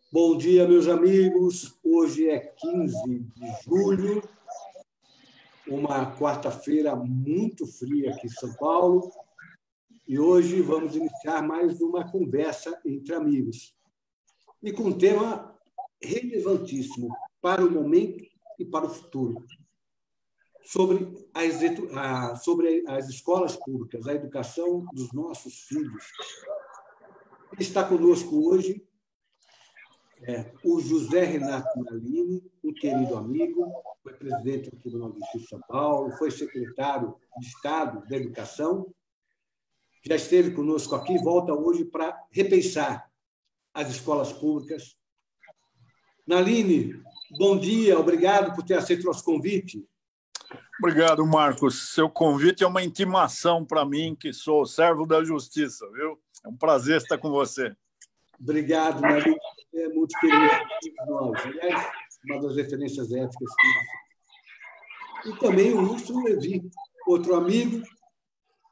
Bom dia, meus amigos. Hoje é 15 de julho, uma quarta-feira muito fria aqui em São Paulo, e hoje vamos iniciar mais uma conversa entre amigos, e com um tema relevantíssimo para o momento e para o futuro, sobre as escolas públicas, a educação dos nossos filhos. Está conosco hoje o José Renato Nalini, um querido amigo, foi presidente do Tribunal de Justiça de São Paulo, foi secretário de Estado da Educação, já esteve conosco aqui e volta hoje para repensar as escolas públicas. Nalini, bom dia, obrigado por ter aceito o nosso convite. Obrigado, Marcos. Seu convite é uma intimação para mim, que sou servo da Justiça, viu? É um prazer estar com você. Obrigado, Nalini. É muito querido por nós. Aliás, uma das referências éticas que... E também o Wilson Levi, outro amigo,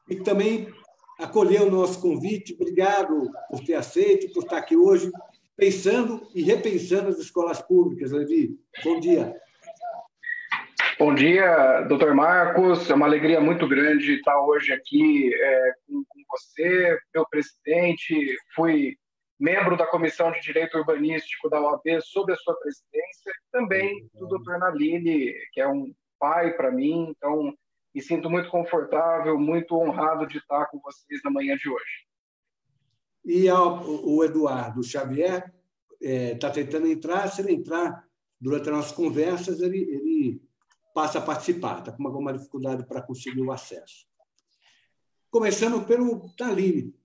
e que também acolheu o nosso convite. Obrigado por ter aceito, por estar aqui hoje, pensando e repensando as escolas públicas. Levi, bom dia. Bom dia, doutor Marcos. É uma alegria muito grande estar hoje aqui com você, meu presidente. Fui membro da Comissão de Direito Urbanístico da OAB sob a sua presidência, e também do doutor Nalini, que é um pai para mim. Então, me sinto muito confortável, muito honrado de estar com vocês na manhã de hoje. E o Eduardo Xavier está tentando entrar. Se ele entrar durante as nossas conversas, ele passa a participar. Está com alguma dificuldade para conseguir o acesso. Começando pelo Nalini.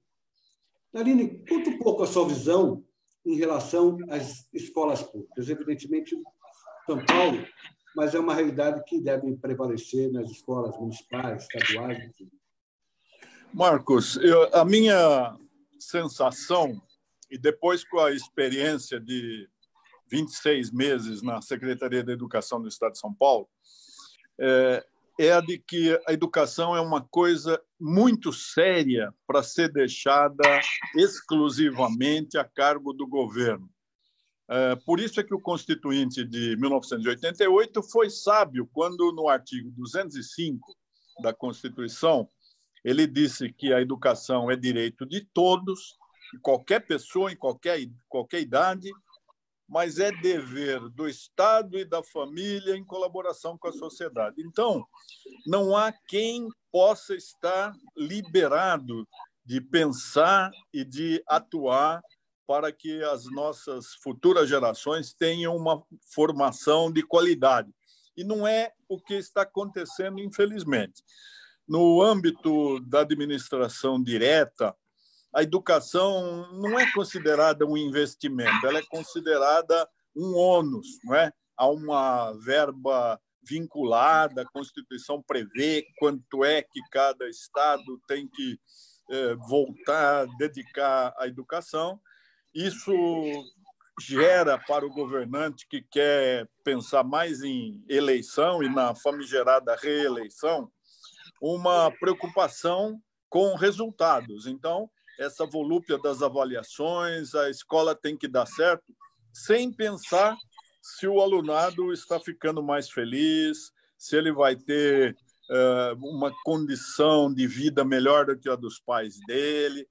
Nalini, conta um pouco a sua visão em relação às escolas públicas. Evidentemente, São Paulo, mas é uma realidade que deve prevalecer nas escolas municipais, estaduais, enfim. Marcos, a minha sensação, e depois com a experiência de 26 meses na Secretaria da Educação do Estado de São Paulo, é a de que a educação é uma coisa muito séria para ser deixada exclusivamente a cargo do governo. Por isso é que o Constituinte de 1988 foi sábio quando, no artigo 205 da Constituição, ele disse que a educação é direito de todos, de qualquer pessoa, em qualquer idade, mas é dever do Estado e da família em colaboração com a sociedade. Então, não há quem possa estar liberado de pensar e de atuar para que as nossas futuras gerações tenham uma formação de qualidade. E não é o que está acontecendo, infelizmente. No âmbito da administração direta, a educação não é considerada um investimento, ela é considerada um ônus, não é? Há uma verba vinculada, a Constituição prevê quanto é que cada estado tem que voltar, dedicar à educação. Isso gera para o governante que quer pensar mais em eleição e na famigerada reeleição uma preocupação com resultados. Então, essa volúpia das avaliações, a escola tem que dar certo, sem pensar se o alunado está ficando mais feliz, se ele vai ter uma condição de vida melhor do que a dos pais dele,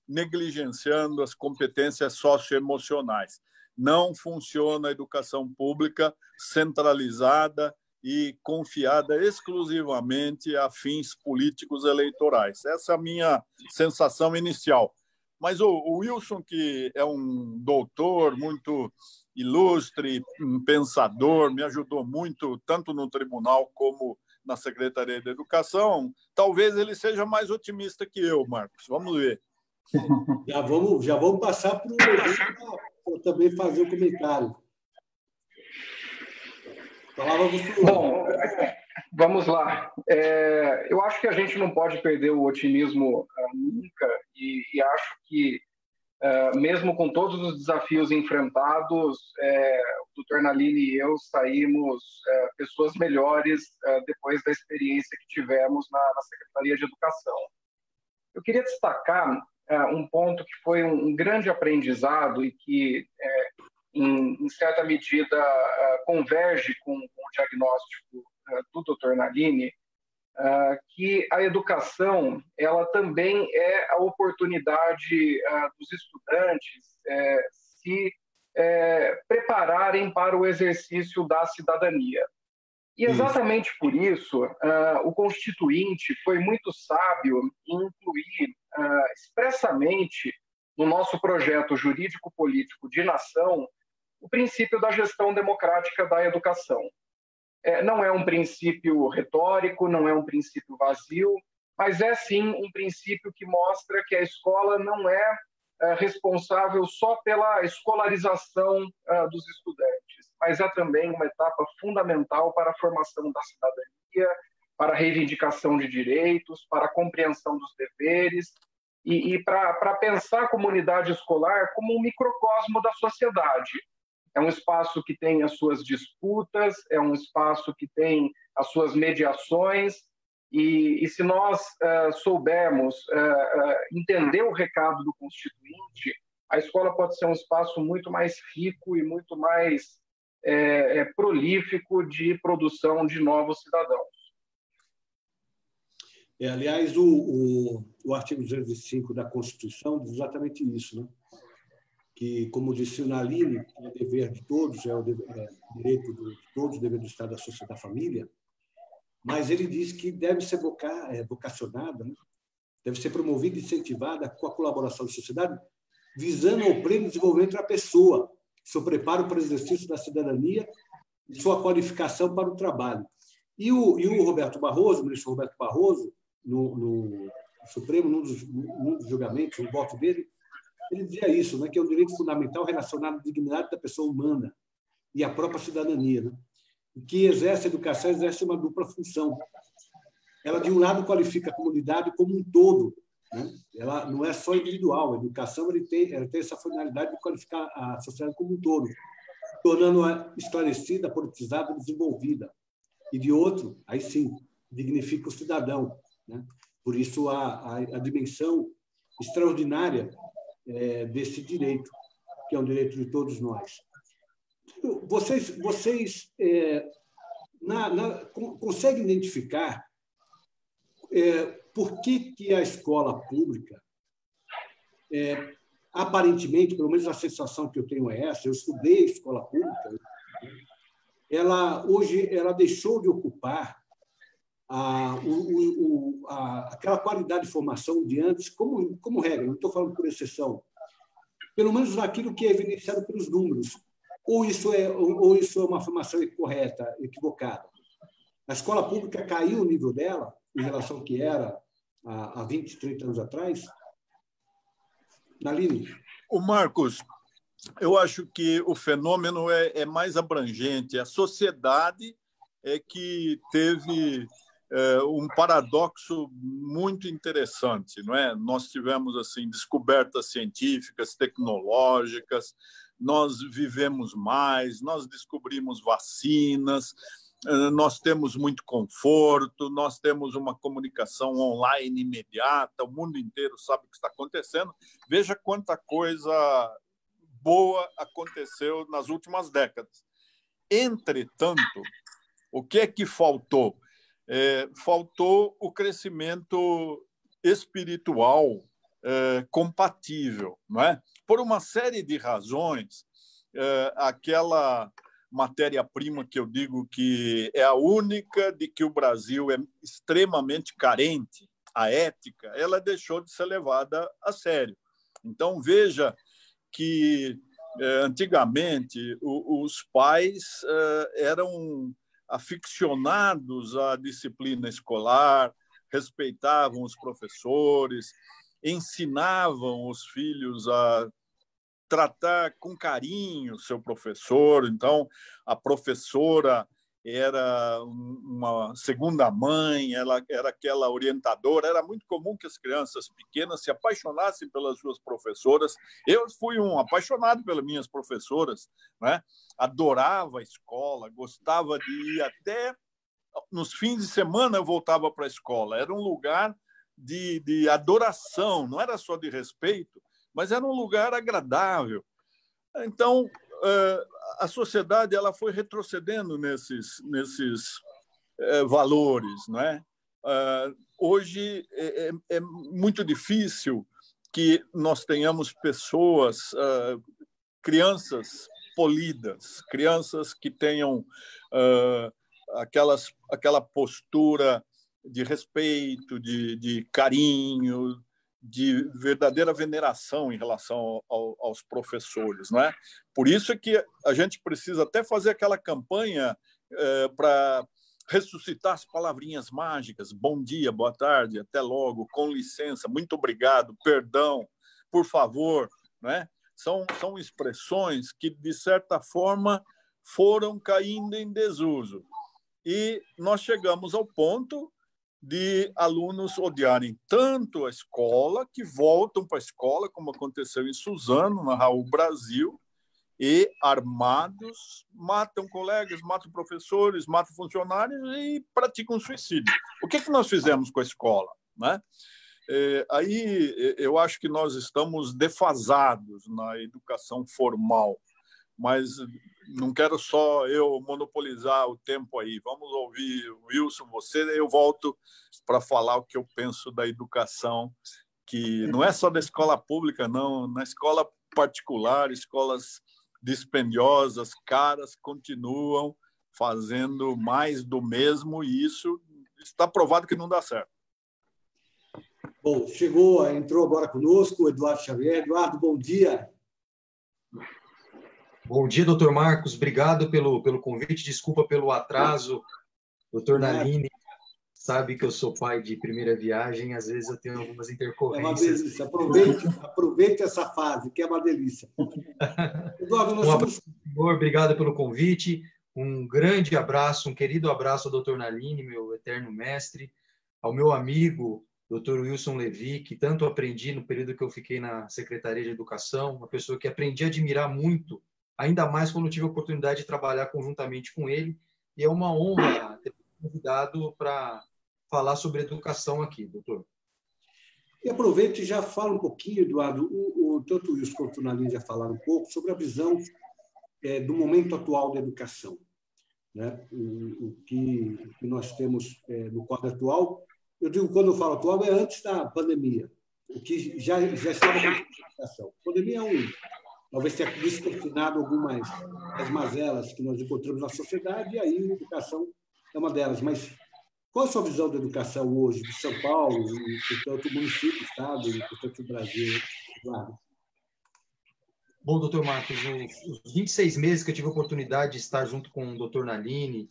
negligenciando as competências socioemocionais. Não funciona a educação pública centralizada e confiada exclusivamente a fins políticos eleitorais. Essa é a minha sensação inicial. Mas o Wilson, que é um doutor muito ilustre, um pensador, me ajudou muito, tanto no tribunal como na Secretaria da Educação, talvez ele seja mais otimista que eu, Marcos. Vamos ver. Já vamos passar para o também fazer o comentário. Bom, vamos lá. Eu acho que a gente não pode perder o otimismo nunca, e acho que, mesmo com todos os desafios enfrentados, o doutor Nalini e eu saímos pessoas melhores depois da experiência que tivemos na Secretaria de Educação. Eu queria destacar um ponto que foi um grande aprendizado e que em certa medida, converge com o diagnóstico do Dr. Nalini, que a educação ela também é a oportunidade dos estudantes se prepararem para o exercício da cidadania. E exatamente por isso, o Constituinte foi muito sábio em incluir expressamente no nosso projeto jurídico-político de nação o princípio da gestão democrática da educação. Não é um princípio retórico, não é um princípio vazio, mas é sim um princípio que mostra que a escola não é responsável só pela escolarização dos estudantes, mas é também uma etapa fundamental para a formação da cidadania, para a reivindicação de direitos, para a compreensão dos deveres e para pensar a comunidade escolar como um microcosmo da sociedade. É um espaço que tem as suas disputas, é um espaço que tem as suas mediações, e se nós soubermos entender o recado do Constituinte, a escola pode ser um espaço muito mais rico e muito mais prolífico de produção de novos cidadãos. Aliás, o artigo 205 da Constituição diz exatamente isso, né? Que, como disse o Nalini, é dever de todos, direito de todos, dever do Estado, da sociedade, da família, mas ele diz que deve ser vocacionada, né? Deve ser promovida e incentivada com a colaboração da sociedade, visando ao pleno desenvolvimento da pessoa, seu preparo para o exercício da cidadania e sua qualificação para o trabalho. E o Roberto Barroso, o ministro Roberto Barroso, no Supremo, num dos julgamentos, o voto dele, ele dizia isso, né, que é um direito fundamental relacionado à dignidade da pessoa humana e à própria cidadania, né? Que exerce a educação, exerce uma dupla função. Ela, de um lado, qualifica a comunidade como um todo, né? Ela não é só individual. A educação ela tem essa finalidade de qualificar a sociedade como um todo, tornando-a esclarecida, politizada, desenvolvida. E, de outro, aí sim, dignifica o cidadão, né? Por isso, a dimensão extraordinária desse direito, que é um direito de todos nós. Vocês conseguem identificar por que a escola pública, aparentemente, pelo menos a sensação que eu tenho é essa, eu estudei escola pública, hoje ela deixou de ocupar aquela qualidade de formação de antes, como regra, não estou falando por exceção, pelo menos naquilo que é evidenciado pelos números. Ou isso é uma formação incorreta, equivocada? A escola pública caiu o nível dela em relação ao que era há 20, 30 anos atrás? Nalini? O Marcos, eu acho que o fenômeno é mais abrangente. A sociedade é que teve um paradoxo muito interessante, não é? Nós tivemos assim descobertas científicas, tecnológicas, nós vivemos mais, nós descobrimos vacinas, nós temos muito conforto, nós temos uma comunicação online imediata, o mundo inteiro sabe o que está acontecendo. Veja quanta coisa boa aconteceu nas últimas décadas. Entretanto, o que é que faltou? Faltou o crescimento espiritual compatível, não é? Por uma série de razões, aquela matéria-prima que eu digo que é a única de que o Brasil é extremamente carente, a ética, ela deixou de ser levada a sério. Então, veja que antigamente os pais eram aficionados à disciplina escolar, respeitavam os professores, ensinavam os filhos a tratar com carinho seu professor. Então, a professora era uma segunda mãe, ela era aquela orientadora. Era muito comum que as crianças pequenas se apaixonassem pelas suas professoras. Eu fui um apaixonado pelas minhas professoras, né? Adorava a escola, gostava de ir até nos fins de semana eu voltava para a escola. Era um lugar de adoração, não era só de respeito, mas era um lugar agradável. Então, a sociedade ela foi retrocedendo nesses valores, não é? Hoje é muito difícil que nós tenhamos pessoas, crianças polidas, crianças que tenham aquela postura de respeito, de carinho, de verdadeira veneração em relação aos professores, não é? Por isso é que a gente precisa até fazer aquela campanha para ressuscitar as palavrinhas mágicas: bom dia, boa tarde, até logo, com licença, muito obrigado, perdão, por favor, não é? São expressões que, de certa forma, foram caindo em desuso. E nós chegamos ao ponto de alunos odiarem tanto a escola, que voltam para a escola, como aconteceu em Suzano, na Raul Brasil, e, armados, matam colegas, matam professores, matam funcionários e praticam suicídio. O que nós fizemos com a escola, né? Aí eu acho que nós estamos defasados na educação formal, mas não quero só eu monopolizar o tempo aí. Vamos ouvir o Wilson, você, eu volto para falar o que eu penso da educação, que não é só da escola pública, não. Na escola particular, escolas dispendiosas, caras, continuam fazendo mais do mesmo, e isso está provado que não dá certo. Bom, entrou agora conosco o Eduardo Xavier. Eduardo, bom dia. Bom dia, doutor Marcos. Obrigado pelo convite. Desculpa pelo atraso. Doutor Nalini sabe que eu sou pai de primeira viagem. Às vezes eu tenho algumas intercorrências. É uma delícia. Aproveite essa fase, que é uma delícia. Eduardo, nós somos... Obrigado pelo convite. Um grande abraço, um querido abraço ao doutor Nalini, meu eterno mestre, ao meu amigo, Dr. Wilson Levi, que tanto aprendi no período que eu fiquei na Secretaria de Educação, uma pessoa que aprendi a admirar muito, ainda mais quando tive a oportunidade de trabalhar conjuntamente com ele, e é uma honra ter convidado para falar sobre educação aqui, doutor. E aproveite e já fala um pouquinho, Eduardo, tanto o Wilson quanto o Nalini já falaram um pouco sobre a visão do momento atual da educação, né? O que nós temos no quadro atual. Eu digo, quando eu falo atual, é antes da pandemia, o que já estava com a educação. A pandemia talvez tenha descortinado algumas das mazelas que nós encontramos na sociedade, e aí a educação é uma delas. Mas qual a sua visão da educação hoje, de São Paulo, e, portanto, o município, o Estado, e, portanto, o Brasil? Claro. Bom, doutor Marcos, os 26 meses que eu tive a oportunidade de estar junto com o doutor Nalini,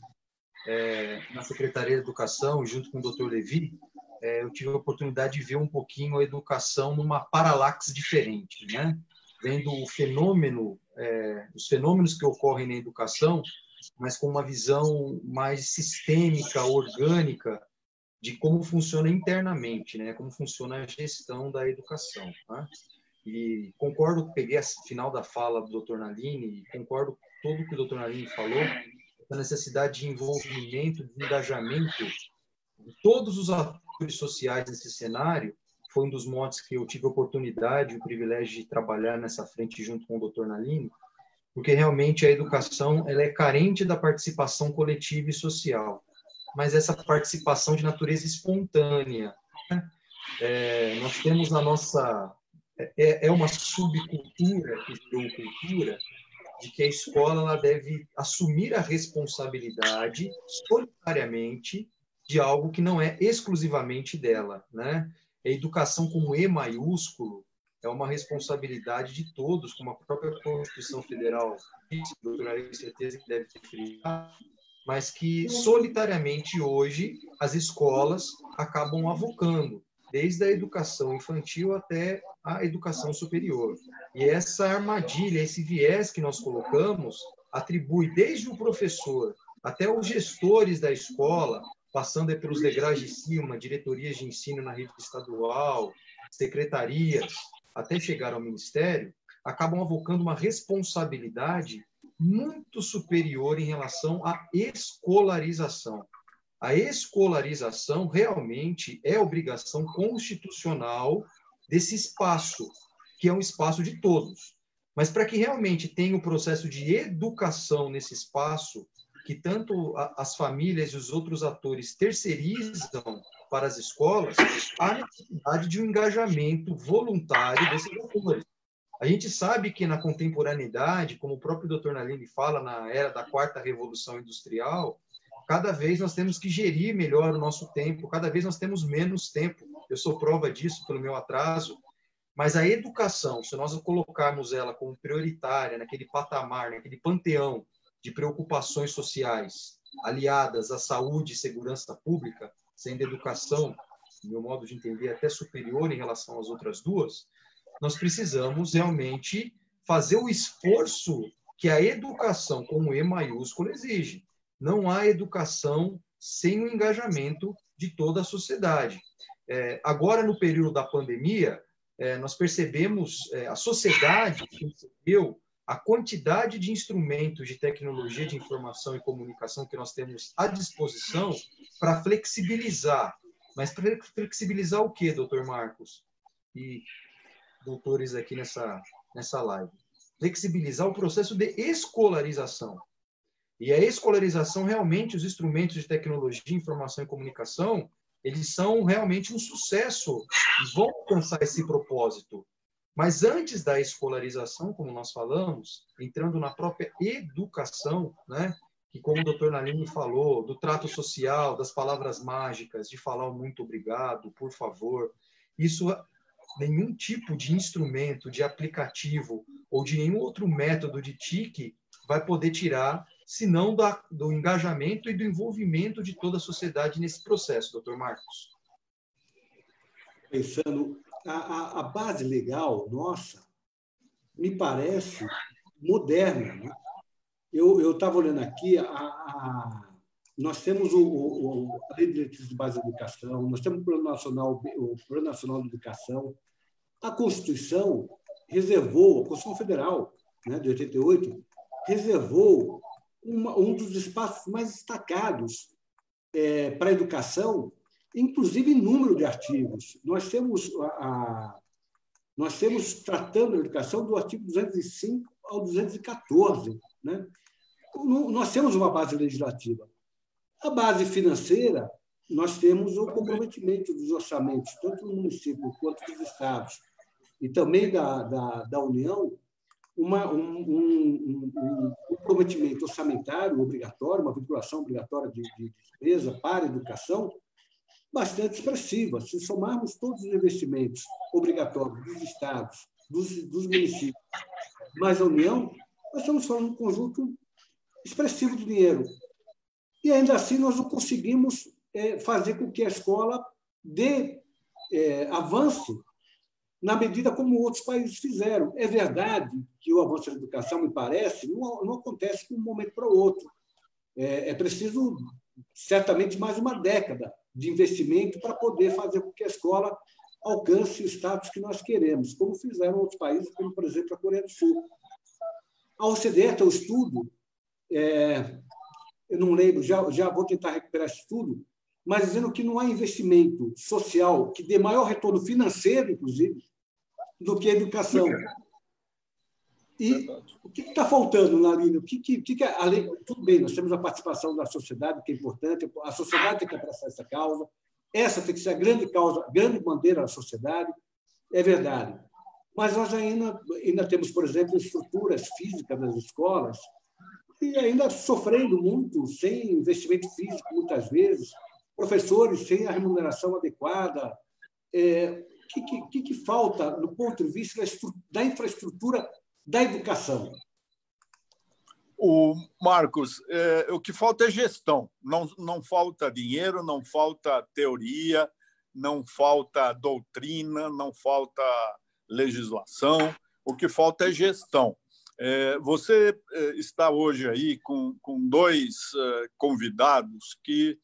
na Secretaria de Educação, junto com o Dr. Levi, eu tive a oportunidade de ver um pouquinho a educação numa paralaxe diferente, né? Vendo os fenômenos que ocorrem na educação, mas com uma visão mais sistêmica, orgânica, de como funciona internamente, né? Como funciona a gestão da educação, né? E concordo, peguei a final da fala do Dr. Nalini, e concordo com tudo que o Dr. Nalini falou, a necessidade de envolvimento, de engajamento de todos os atores sociais nesse cenário. Foi um dos motes que eu tive a oportunidade, o privilégio de trabalhar nessa frente junto com o Dr. Nalini, porque realmente a educação ela é carente da participação coletiva e social, mas essa participação de natureza espontânea, né? Nós temos na nossa... É uma subcultura que virou cultura, de que a escola ela deve assumir a responsabilidade solitariamente de algo que não é exclusivamente dela, né? A educação como E maiúsculo é uma responsabilidade de todos, como a própria Constituição Federal disse, doutora, eu tenho certeza que deve ter frisado, mas que solitariamente hoje as escolas acabam avocando, desde a educação infantil até a educação superior. E essa armadilha, esse viés que nós colocamos, atribui desde o professor até os gestores da escola, passando pelos degraus de cima, diretorias de ensino na rede estadual, secretarias, até chegar ao ministério, acabam avocando uma responsabilidade muito superior em relação à escolarização. A escolarização realmente é obrigação constitucional desse espaço, que é um espaço de todos. Mas para que realmente tenha o processo de educação nesse espaço, que tanto as famílias e os outros atores terceirizam para as escolas, há necessidade de um engajamento voluntário desses atores. A gente sabe que na contemporaneidade, como o próprio Dr. Nalini fala, na era da quarta revolução industrial, cada vez nós temos que gerir melhor o nosso tempo, cada vez nós temos menos tempo. Eu sou prova disso pelo meu atraso. Mas a educação, se nós colocarmos ela como prioritária, naquele patamar, naquele panteão de preocupações sociais aliadas à saúde e segurança pública, sendo educação, no meu modo de entender, até superior em relação às outras duas, nós precisamos realmente fazer o esforço que a educação, com E maiúsculo, exige. Não há educação sem o engajamento de toda a sociedade. Agora, no período da pandemia, nós percebemos, a sociedade percebeu a quantidade de instrumentos de tecnologia de informação e comunicação que nós temos à disposição para flexibilizar. Mas para flexibilizar o quê, doutor Marcos? E doutores aqui nessa live. Flexibilizar o processo de escolarização. E a escolarização, realmente, os instrumentos de tecnologia, informação e comunicação, eles são realmente um sucesso e vão alcançar esse propósito. Mas antes da escolarização, como nós falamos, entrando na própria educação, né, que como o doutor Nalini falou, do trato social, das palavras mágicas, de falar um muito obrigado, por favor, isso, nenhum tipo de instrumento, de aplicativo ou de nenhum outro método de TIC vai poder tirar, senão do engajamento e do envolvimento de toda a sociedade nesse processo, doutor Marcos. Pensando, a base legal nossa me parece moderna. Né? Eu estava olhando aqui, nós temos a Lei de Diretrizes de Base da Educação, nós temos o Plano Nacional de Educação, a Constituição reservou, a Constituição Federal, né, de 88, reservou um dos espaços mais destacados para a educação, inclusive em número de artigos. Nós temos tratando a educação do artigo 205 ao 214. Né? Nós temos uma base legislativa. A base financeira, nós temos o comprometimento dos orçamentos, tanto no município quanto dos estados, e também da União, um comprometimento orçamentário obrigatório, uma vinculação obrigatória de despesa para a educação bastante expressiva. Se somarmos todos os investimentos obrigatórios dos estados, dos municípios, mais a União, nós estamos falando de um conjunto expressivo de dinheiro. E, ainda assim, nós não conseguimos fazer com que a escola avance na medida como outros países fizeram. É verdade que o avanço da educação, me parece, não acontece de um momento para o outro. É preciso, certamente, mais uma década de investimento para poder fazer com que a escola alcance o status que nós queremos, como fizeram outros países, como, por exemplo, a Coreia do Sul. A OCDE tem um estudo, eu não lembro, já vou tentar recuperar esse estudo, mas dizendo que não há investimento social que dê maior retorno financeiro, inclusive, do que a educação. E o que está faltando, Nalini? Tudo bem, nós temos a participação da sociedade, que é importante, a sociedade tem que abraçar essa causa, essa tem que ser a grande causa, a grande bandeira da sociedade, é verdade. Mas nós ainda temos, por exemplo, estruturas físicas das escolas e ainda sofrendo muito, sem investimento físico, muitas vezes, professores sem a remuneração adequada. O que falta do ponto de vista da infraestrutura da educação? Marcos, o que falta é gestão. Não falta dinheiro, não falta teoria, não falta doutrina, não falta legislação. O que falta é gestão. Você está hoje aí com dois convidados que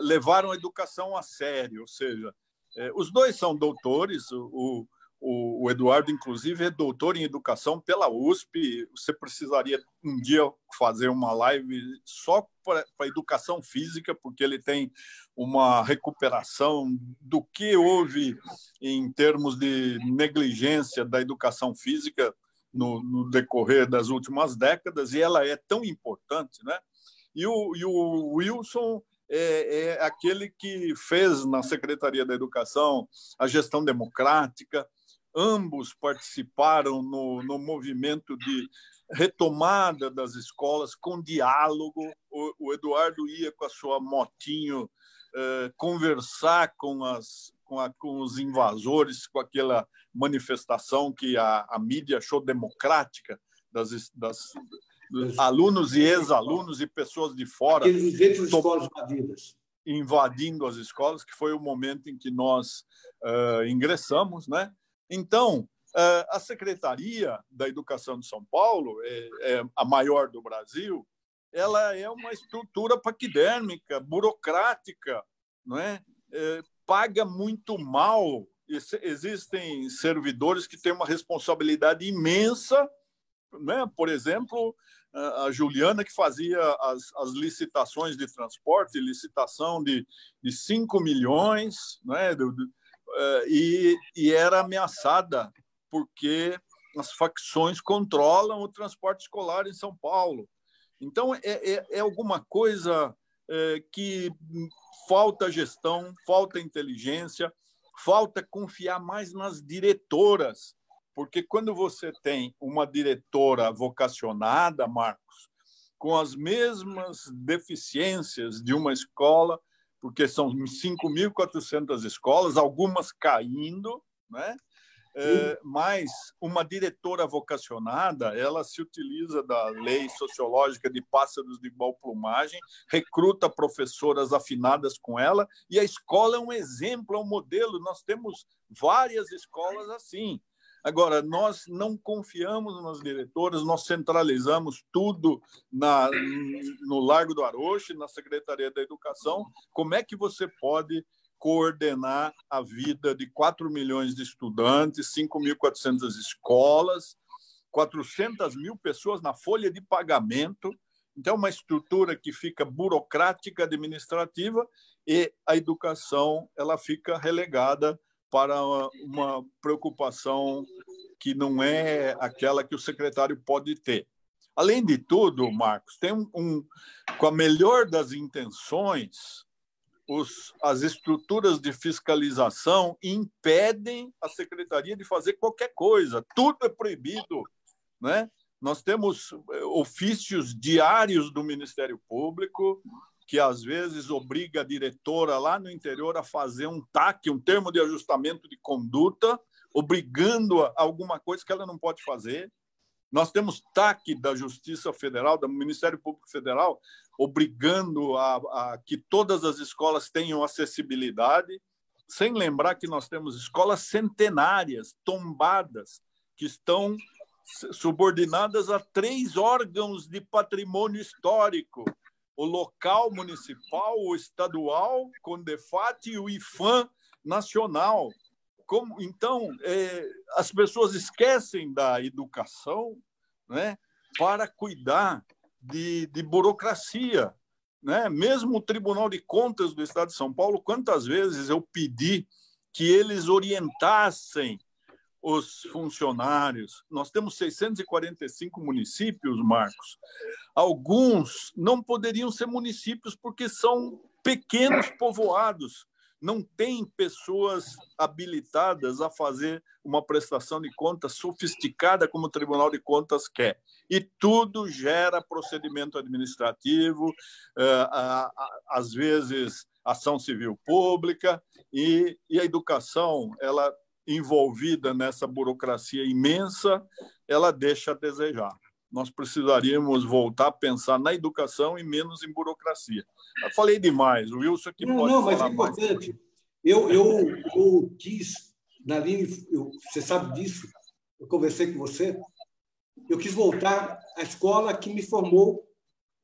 levaram a educação a sério, ou seja, os dois são doutores, o Eduardo, inclusive, é doutor em educação pela USP. Você precisaria um dia fazer uma live só para a educação física, porque ele tem uma recuperação do que houve em termos de negligência da educação física no decorrer das últimas décadas, e ela é tão importante, né? E o Wilson é aquele que fez na Secretaria da Educação a gestão democrática. Ambos participaram no movimento de retomada das escolas com diálogo. O Eduardo ia com a sua motinho conversar com os invasores, com aquela manifestação que a mídia achou democrática dos alunos e ex-alunos e pessoas de fora. Aqueles 200 escolas invadindo as escolas, que foi o momento em que nós ingressamos, né? Então, a Secretaria da Educação de São Paulo, é a maior do Brasil, ela é uma estrutura paquidérmica, burocrática, não é? Paga muito mal. Existem servidores que têm uma responsabilidade imensa, né? Por exemplo, a Juliana, que fazia as licitações de transporte, licitação de 5 milhões, né? E era ameaçada porque as facções controlam o transporte escolar em São Paulo. Então, é alguma coisa que falta gestão, falta inteligência, falta confiar mais nas diretoras, porque quando você tem uma diretora vocacionada, Marcos, com as mesmas deficiências de uma escola, porque são 5.400 escolas, algumas caindo, né? Mas uma diretora vocacionada, ela se utiliza da lei sociológica de pássaros de igual plumagem, recruta professoras afinadas com ela, e a escola é um exemplo, é um modelo. Nós temos várias escolas assim. Agora, nós não confiamos nas diretoras, nós centralizamos tudo no Largo do Aroche, na Secretaria da Educação. Como é que você pode coordenar a vida de 4 milhões de estudantes, 5.400 escolas, 400 mil pessoas na folha de pagamento? Então, uma estrutura que fica burocrática, administrativa, e a educação ela fica relegada para uma preocupação que não é aquela que o secretário pode ter. Além de tudo, Marcos, tem com a melhor das intenções, as estruturas de fiscalização impedem a secretaria de fazer qualquer coisa. Tudo é proibido, né? Nós temos ofícios diários do Ministério Público que, às vezes, obriga a diretora lá no interior a fazer um TAC, um termo de ajustamento de conduta, obrigando-a a alguma coisa que ela não pode fazer. Nós temos TAC da Justiça Federal, do Ministério Público Federal, obrigando a que todas as escolas tenham acessibilidade, sem lembrar que nós temos escolas centenárias, tombadas, que estão subordinadas a 3 órgãos de patrimônio histórico: o local municipal, o estadual, CONDEFAT e o IFAM nacional. Então, as pessoas esquecem da educação, né, para cuidar de burocracia, né? Mesmo o Tribunal de Contas do Estado de São Paulo, quantas vezes eu pedi que eles orientassem os funcionários. Nós temos 645 municípios, Marcos. Alguns não poderiam ser municípios porque são pequenos povoados. Não tem pessoas habilitadas a fazer uma prestação de contas sofisticada como o Tribunal de Contas quer. E tudo gera procedimento administrativo, às vezes ação civil pública, e a educação, ela envolvida nessa burocracia imensa, ela deixa a desejar. Nós precisaríamos voltar a pensar na educação e menos em burocracia. Eu falei demais, o Wilson aqui pode falar mais. Não, mas é importante. Eu quis, Naline, você sabe disso, eu conversei com você, eu quis voltar à escola que me formou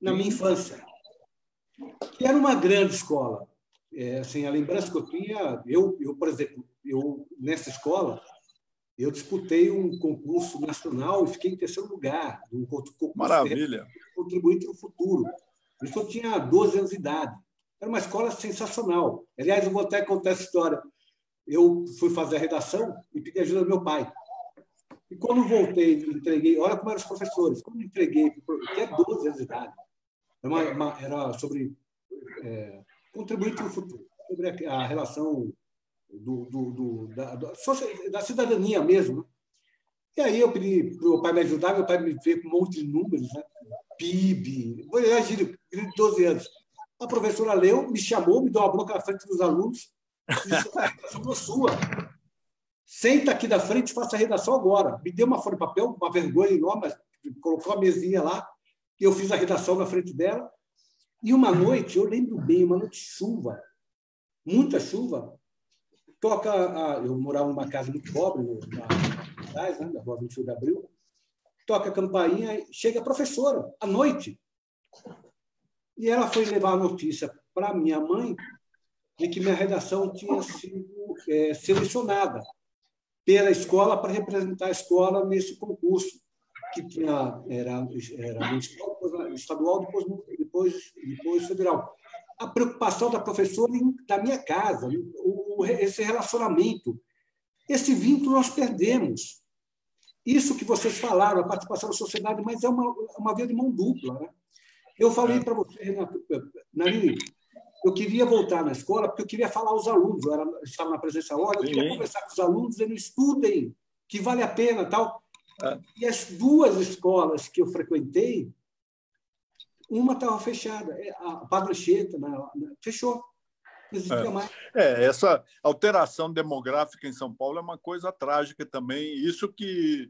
na minha infância, que era uma grande escola. Assim, a lembrança que eu tinha, por exemplo, nessa escola, eu disputei um concurso nacional e fiquei em 3º lugar. Um concurso. Maravilha! Contribuinte no futuro. Isso eu tinha 12 anos de idade. Era uma escola sensacional. Aliás, eu vou até contar essa história. Eu fui fazer a redação e pedi ajuda do meu pai. E quando voltei, entreguei, olha como eram os professores, quando entreguei, que é 12 anos de idade, era sobre contribuir para o futuro, sobre a relação da cidadania mesmo. Né? E aí eu pedi para o meu pai me ajudar, meu pai me veio com um monte de números, né? PIB, de 12 anos. A professora leu, me chamou, me deu uma bronca na frente dos alunos, disse, a sua. Senta aqui da frente e faça a redação agora. Me deu uma folha de papel, uma vergonha enorme, mas colocou a mesinha lá, e eu fiz a redação na frente dela. E uma noite, eu lembro bem, uma noite de chuva, muita chuva, eu morava numa casa muito pobre, na Rua 21 de Abril, toca a campainha, chega a professora, à noite. E ela foi levar a notícia para minha mãe de que minha redação tinha sido selecionada pela escola para representar a escola nesse concurso, que era estadual, depois federal. A preocupação da professora da minha casa, esse relacionamento, esse vínculo nós perdemos. Isso que vocês falaram, a participação da sociedade, mas é uma via de mão dupla. Né? Eu falei para você, Renato, Nalini, eu queria voltar na escola porque eu queria falar aos alunos, eu estava na presença hora, eu queria conversar com os alunos, eles estudem, que vale a pena. Tal. E as duas escolas que eu frequentei, uma estava fechada, a Padre Anchieta, fechou. Não existia mais. Essa alteração demográfica em São Paulo é uma coisa trágica também. Isso que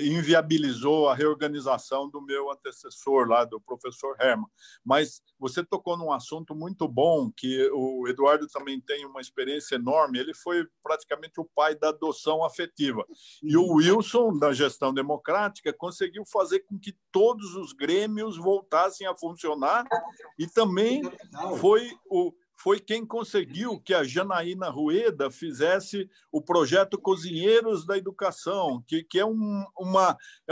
inviabilizou a reorganização do meu antecessor lá, do professor Herman. Mas você tocou num assunto muito bom, que o Eduardo também tem uma experiência enorme. Ele foi praticamente o pai da adoção afetiva. E o Wilson, da gestão democrática, conseguiu fazer com que todos os grêmios voltassem a funcionar e também foi quem conseguiu que a Janaína Rueda fizesse o projeto Cozinheiros da Educação, que é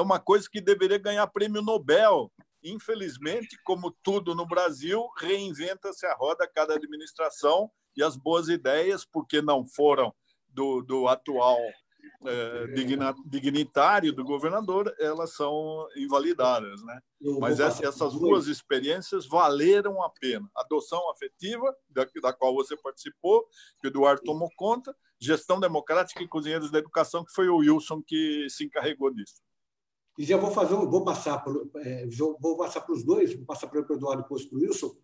uma coisa que deveria ganhar prêmio Nobel. Infelizmente, como tudo no Brasil, reinventa-se a roda cada administração e as boas ideias, porque não foram do atual dignitário do governador, elas são invalidadas, né? Mas essas duas experiências valeram a pena. Adoção afetiva, da qual você participou, que o Eduardo tomou conta, gestão democrática e cozinheiros da educação, que foi o Wilson que se encarregou disso. E já vou passar para os dois, vou passar para o Eduardo e depois para o Wilson,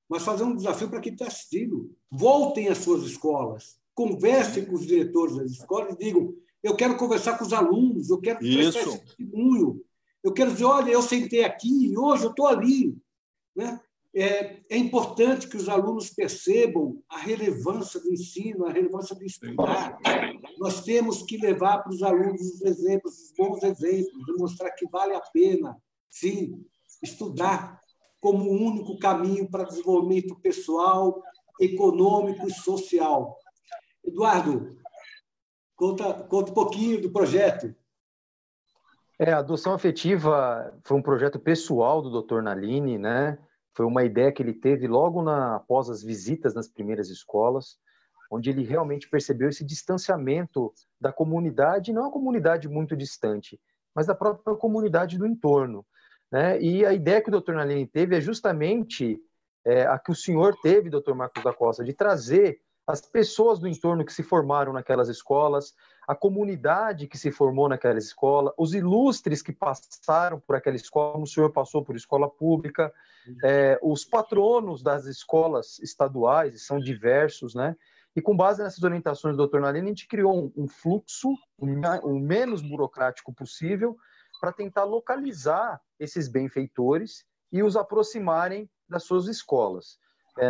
mas fazer um desafio para quem está assistindo. Voltem às suas escolas, conversem com os diretores das escolas e digam: eu quero conversar com os alunos, eu quero prestar esse testemunho, eu quero dizer, olha, eu sentei aqui e hoje eu estou ali. Né? É importante que os alunos percebam a relevância do ensino, a relevância do estudar. Nós temos que levar para os alunos os exemplos, os bons exemplos, demonstrar que vale a pena, sim, estudar como o único caminho para desenvolvimento pessoal, econômico e social. Eduardo, conta um pouquinho do projeto. A adoção afetiva foi um projeto pessoal do Dr. Nalini, né? Foi uma ideia que ele teve logo após as visitas nas primeiras escolas, onde ele realmente percebeu esse distanciamento da comunidade, não uma comunidade muito distante, mas da própria comunidade do entorno. Né? E a ideia que o Dr. Nalini teve é justamente a que o senhor teve, Dr. Marcos da Costa, de trazer as pessoas do entorno que se formaram naquelas escolas, a comunidade que se formou naquela escola, os ilustres que passaram por aquela escola, como o senhor passou por escola pública, os patronos das escolas estaduais, e são diversos, né? E com base nessas orientações do Dr. Nalini, a gente criou um fluxo o menos burocrático possível para tentar localizar esses benfeitores e os aproximarem das suas escolas.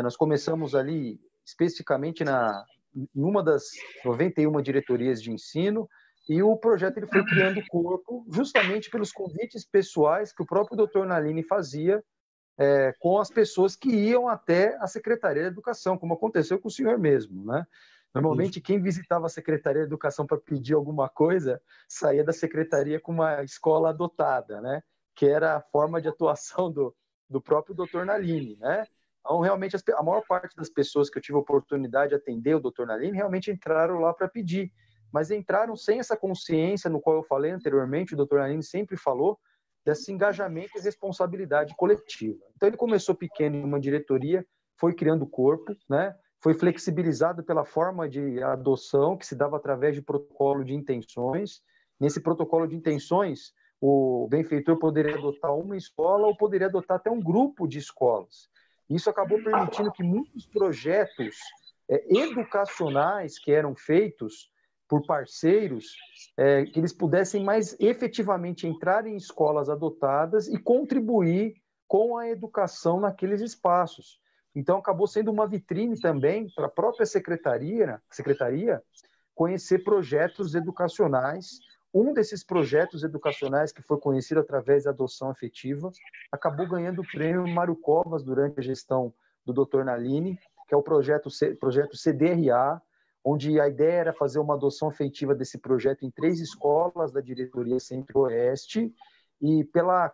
Nós começamos ali especificamente em uma das 91 diretorias de ensino, e o projeto ele foi criando corpo justamente pelos convites pessoais que o próprio Dr. Nalini fazia com as pessoas que iam até a Secretaria de Educação, como aconteceu com o senhor mesmo, né? Normalmente, quem visitava a Secretaria de Educação para pedir alguma coisa, saía da secretaria com uma escola adotada, né? Que era a forma de atuação do próprio Dr. Nalini, né? Então, realmente, a maior parte das pessoas que eu tive a oportunidade de atender o Dr. Nalini realmente entraram lá para pedir. mas entraram sem essa consciência no qual eu falei anteriormente, o doutor Aline sempre falou, desse engajamento e responsabilidade coletiva. Então, ele começou pequeno em uma diretoria, foi criando corpo, né? Foi flexibilizado pela forma de adoção que se dava através de protocolo de intenções. Nesse protocolo de intenções, o benfeitor poderia adotar uma escola ou poderia adotar até um grupo de escolas. Isso acabou permitindo que muitos projetos educacionais que eram feitos por parceiros, que eles pudessem mais efetivamente entrar em escolas adotadas e contribuir com a educação naqueles espaços. Então, acabou sendo uma vitrine também para a própria secretaria conhecer projetos educacionais. Um desses projetos educacionais, que foi conhecido através da adoção afetiva, acabou ganhando o prêmio Mário Covas durante a gestão do Dr. Nalini, que é o projeto CDRA, onde a ideia era fazer uma adoção afetiva desse projeto em 3 escolas da diretoria Centro-Oeste, e pela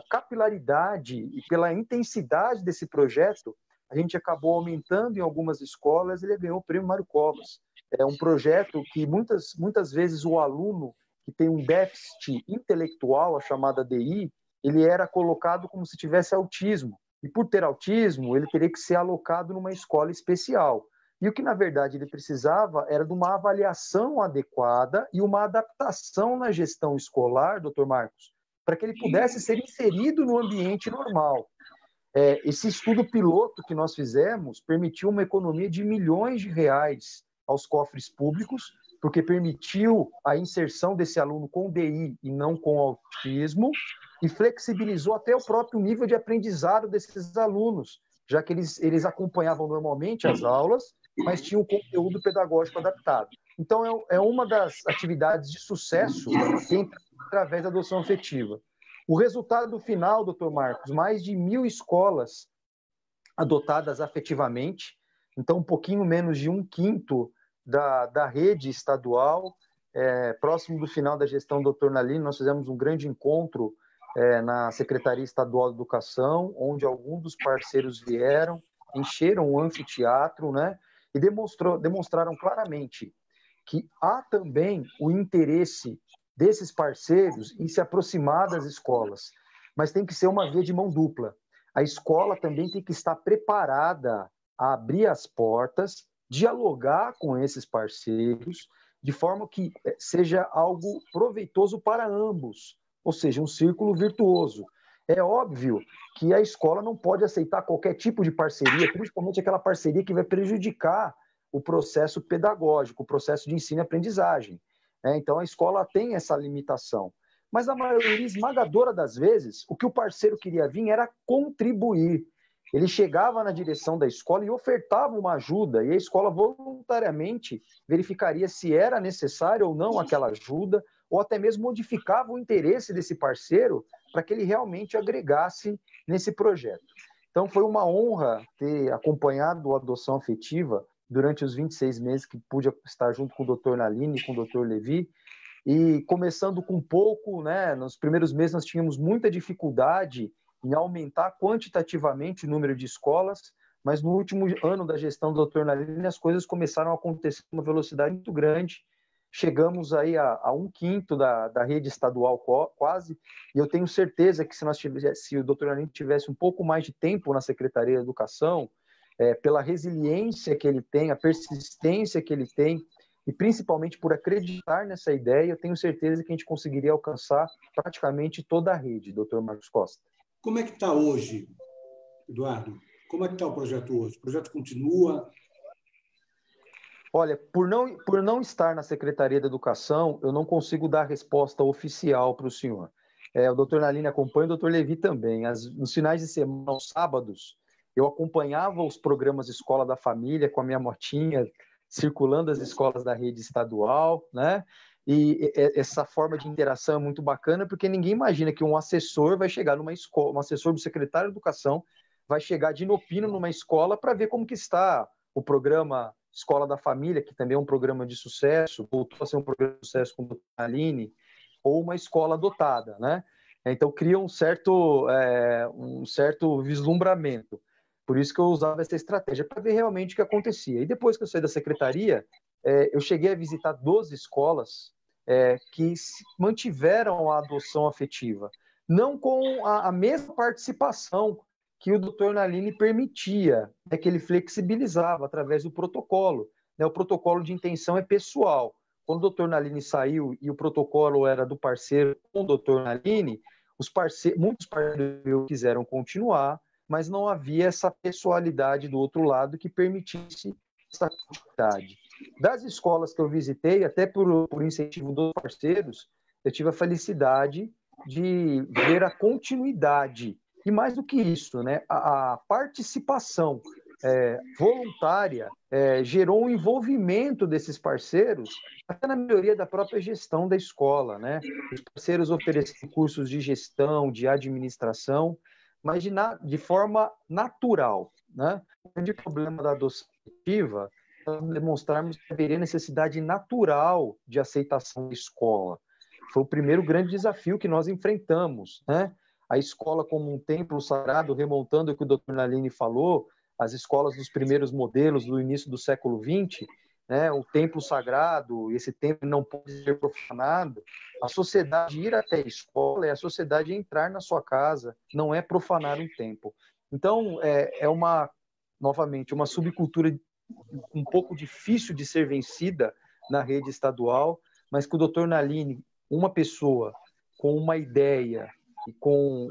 capilaridade e pela intensidade desse projeto, a gente acabou aumentando em algumas escolas e ele ganhou o prêmio Mário Covas. É um projeto que muitas vezes o aluno que tem um déficit intelectual, a chamada DI, ele era colocado como se tivesse autismo. E por ter autismo, ele teria que ser alocado numa escola especial. E o que, na verdade, ele precisava era de uma avaliação adequada e uma adaptação na gestão escolar, doutor Marcos, para que ele pudesse ser inserido no ambiente normal. Esse estudo piloto que nós fizemos permitiu uma economia de milhões de reais aos cofres públicos, porque permitiu a inserção desse aluno com DI e não com autismo, e flexibilizou até o próprio nível de aprendizado desses alunos, já que eles acompanhavam normalmente as aulas, mas tinham conteúdo pedagógico adaptado. Então, é uma das atividades de sucesso que entra através da adoção afetiva. O resultado final, doutor Marcos, mais de 1.000 escolas adotadas afetivamente, então um pouquinho menos de 1/5 da rede estadual. Próximo do final da gestão do Dr. Nalini, nós fizemos um grande encontro na Secretaria Estadual de Educação, onde alguns dos parceiros vieram, encheram o anfiteatro, né? E demonstraram claramente que há também o interesse desses parceiros em se aproximar das escolas, mas tem que ser uma via de mão dupla. A escola também tem que estar preparada a abrir as portas, dialogar com esses parceiros, de forma que seja algo proveitoso para ambos, ou seja, um círculo virtuoso. É óbvio que a escola não pode aceitar qualquer tipo de parceria, principalmente aquela parceria que vai prejudicar o processo pedagógico, o processo de ensino e aprendizagem. Então, a escola tem essa limitação. Mas a maioria esmagadora das vezes, o que o parceiro queria vir era contribuir. Ele chegava na direção da escola e ofertava uma ajuda, e a escola voluntariamente verificaria se era necessário ou não aquela ajuda, ou até mesmo modificava o interesse desse parceiro para que ele realmente agregasse nesse projeto. Então, foi uma honra ter acompanhado a adoção afetiva durante os 26 meses que pude estar junto com o Dr. Nalini e com o Dr. Levi, e começando com pouco, né? Nos primeiros meses nós tínhamos muita dificuldade em aumentar quantitativamente o número de escolas, mas no último ano da gestão do Dr. Nalini as coisas começaram a acontecer com uma velocidade muito grande. Chegamos aí a 1/5 da rede estadual quase, e eu tenho certeza que se o Dr. Nalini tivesse um pouco mais de tempo na Secretaria de Educação, pela resiliência que ele tem, a persistência que ele tem, e principalmente por acreditar nessa ideia, eu tenho certeza que a gente conseguiria alcançar praticamente toda a rede, Dr. Marcos Costa. Como é que está hoje, Eduardo? Como é que está o projeto hoje? O projeto continua? Olha, por não estar na Secretaria da Educação, eu não consigo dar resposta oficial para o senhor. O doutor Nalini acompanha, o doutor Levi também. Nos finais de semana, aos sábados, eu acompanhava os programas Escola da Família com a minha motinha, circulando as escolas da rede estadual, né? E essa forma de interação é muito bacana, porque ninguém imagina que um assessor vai chegar numa escola, um assessor do secretário de Educação vai chegar de inopino numa escola para ver como que está o programa Escola da Família, que também é um programa de sucesso, voltou a ser um programa de sucesso com o Dr. Nalini, ou uma escola adotada, né? Então cria um certo vislumbramento. Por isso que eu usava essa estratégia, para ver realmente o que acontecia. E depois que eu saí da secretaria, eu cheguei a visitar 12 escolas que mantiveram a adoção afetiva, não com a mesma participação que o Dr. Nalini permitia, que ele flexibilizava através do protocolo. O protocolo de intenção é pessoal. Quando o Dr. Nalini saiu e o protocolo era do parceiro com o Dr. Nalini, muitos parceiros quiseram continuar, mas não havia essa pessoalidade do outro lado que permitisse essa quantidade. Das escolas que eu visitei, até por incentivo dos parceiros, eu tive a felicidade de ver a continuidade. E mais do que isso, a participação voluntária gerou um envolvimento desses parceiros até na melhoria da própria gestão da escola. Os parceiros oferecem cursos de gestão, de administração, mas de forma natural. O grande problema da adoção afetiva é demonstrarmos que haveria necessidade natural de aceitação da escola. Foi o primeiro grande desafio que nós enfrentamos. A escola como um templo sagrado, remontando o que o Dr. Nalini falou, as escolas dos primeiros modelos do início do século XX, o templo sagrado, esse templo não pode ser profanado. A sociedade ir até a escola é a sociedade entrar na sua casa, não é profanar um templo. Então, novamente, uma subcultura um pouco difícil de ser vencida na rede estadual, mas que o Dr. Nalini, uma pessoa com uma ideia e com